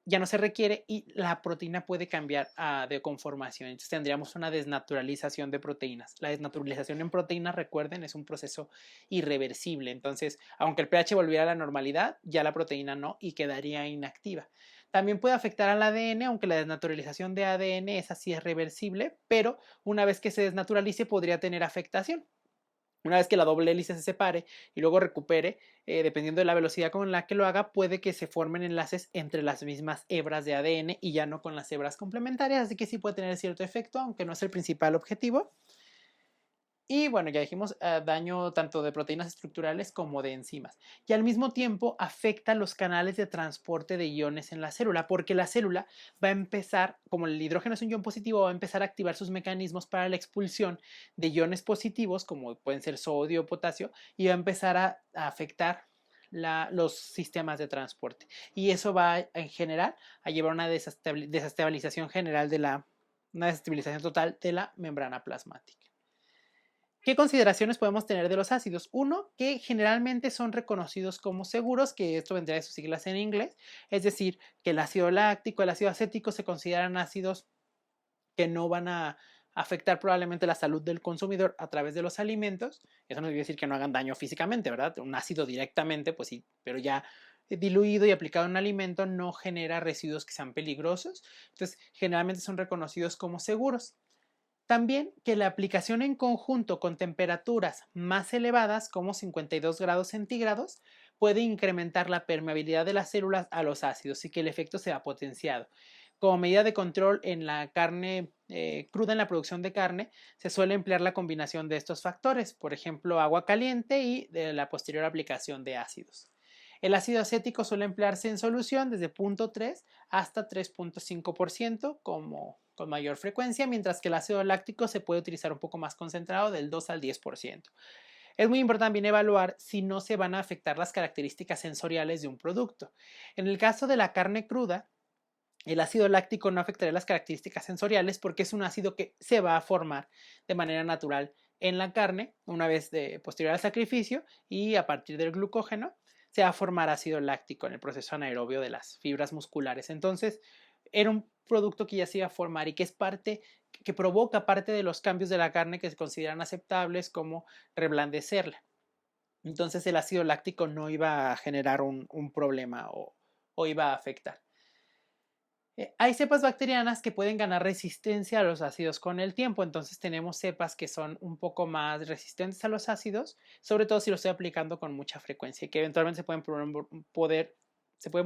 ya no se requiere y la proteína puede cambiar de conformación. Entonces, tendríamos una desnaturalización de proteínas. La desnaturalización en proteínas, recuerden, es un proceso irreversible. Entonces, aunque el pH volviera a la normalidad, ya la proteína no y quedaría inactiva. También puede afectar al ADN, aunque la desnaturalización de ADN esa sí es reversible, pero una vez que se desnaturalice podría tener afectación. Una vez que la doble hélice se separe y luego recupere, dependiendo de la velocidad con la que lo haga, puede que se formen enlaces entre las mismas hebras de ADN y ya no con las hebras complementarias, así que sí puede tener cierto efecto, aunque no es el principal objetivo. Y bueno, ya dijimos, daño tanto de proteínas estructurales como de enzimas. Y al mismo tiempo afecta los canales de transporte de iones en la célula, porque la célula va a empezar, como el hidrógeno es un ion positivo, va a empezar a activar sus mecanismos para la expulsión de iones positivos, como pueden ser sodio o potasio, y va a empezar a afectar los sistemas de transporte. Y eso va en general a llevar a una desestabilización general una desestabilización total de la membrana plasmática. ¿Qué consideraciones podemos tener de los ácidos? Uno, que generalmente son reconocidos como seguros, que esto vendría de sus siglas en inglés, es decir, que el ácido láctico, el ácido acético se consideran ácidos que no van a afectar probablemente la salud del consumidor a través de los alimentos. Eso no quiere decir que no hagan daño físicamente, ¿verdad? Un ácido directamente, pues sí, pero ya diluido y aplicado en un alimento no genera residuos que sean peligrosos. Entonces, generalmente son reconocidos como seguros. También que la aplicación en conjunto con temperaturas más elevadas, como 52 grados centígrados, puede incrementar la permeabilidad de las células a los ácidos y que el efecto sea potenciado. Como medida de control en la carne cruda, en la producción de carne, se suele emplear la combinación de estos factores, por ejemplo, agua caliente y de la posterior aplicación de ácidos. El ácido acético suele emplearse en solución desde 0.3 hasta 3.5% con mayor frecuencia, mientras que el ácido láctico se puede utilizar un poco más concentrado, del 2 al 10%. Es muy importante también evaluar si no se van a afectar las características sensoriales de un producto. En el caso de la carne cruda, El ácido láctico no afectaría las características sensoriales porque es un ácido que se va a formar de manera natural en la carne una vez posterior al sacrificio, y a partir del glucógeno se va a formar ácido láctico en el proceso anaerobio de las fibras musculares. Entonces, era un producto que ya se iba a formar y que es parte, que provoca parte de los cambios de la carne que se consideran aceptables, como reblandecerla. Entonces el ácido láctico no iba a generar un problema o iba a afectar. Hay cepas bacterianas que pueden ganar resistencia a los ácidos con el tiempo. Entonces tenemos cepas que son un poco más resistentes a los ácidos, sobre todo si lo estoy aplicando con mucha frecuencia, y que eventualmente se pueden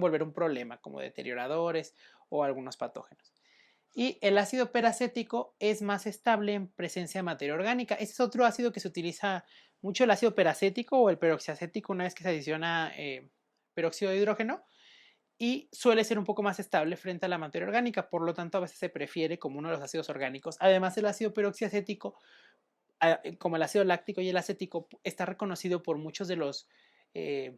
volver un problema, como deterioradores o algunos patógenos. Y el ácido peracético es más estable en presencia de materia orgánica. Este es otro ácido que se utiliza mucho, el ácido peracético o el peroxiacético, una vez que se adiciona peróxido de hidrógeno, y suele ser un poco más estable frente a la materia orgánica. Por lo tanto, a veces se prefiere como uno de los ácidos orgánicos. Además, el ácido peroxiacético, como el ácido láctico y el acético, está reconocido por muchos de los eh,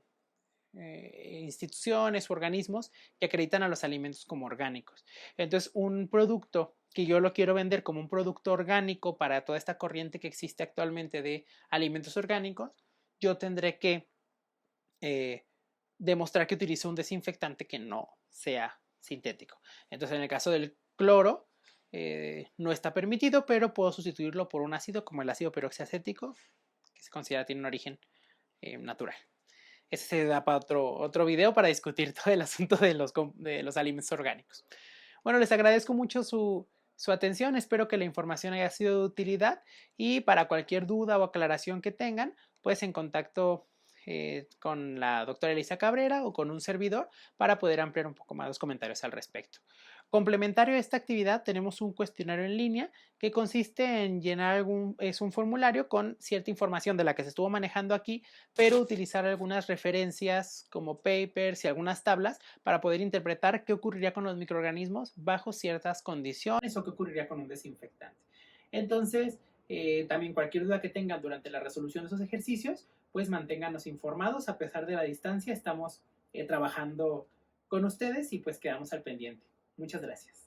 instituciones u organismos que acreditan a los alimentos como orgánicos. Entonces, un producto que yo lo quiero vender como un producto orgánico para toda esta corriente que existe actualmente de alimentos orgánicos, yo tendré que demostrar que utilizo un desinfectante que no sea sintético. Entonces, en el caso del cloro, no está permitido, pero puedo sustituirlo por un ácido como el ácido peroxiacético, que se considera tiene un origen natural. Ese se da para otro video para discutir todo el asunto de los alimentos orgánicos. Bueno, les agradezco mucho su atención, espero que la información haya sido de utilidad, y para cualquier duda o aclaración que tengan, pues en contacto con la doctora Elisa Cabrera o con un servidor para poder ampliar un poco más los comentarios al respecto. Complementario a esta actividad, tenemos un cuestionario en línea que consiste en llenar es un formulario con cierta información de la que se estuvo manejando aquí, pero utilizar algunas referencias como papers y algunas tablas para poder interpretar qué ocurriría con los microorganismos bajo ciertas condiciones o qué ocurriría con un desinfectante. Entonces, también cualquier duda que tengan durante la resolución de esos ejercicios, pues manténganos informados. A pesar de la distancia, estamos trabajando con ustedes y pues quedamos al pendiente. Muchas gracias.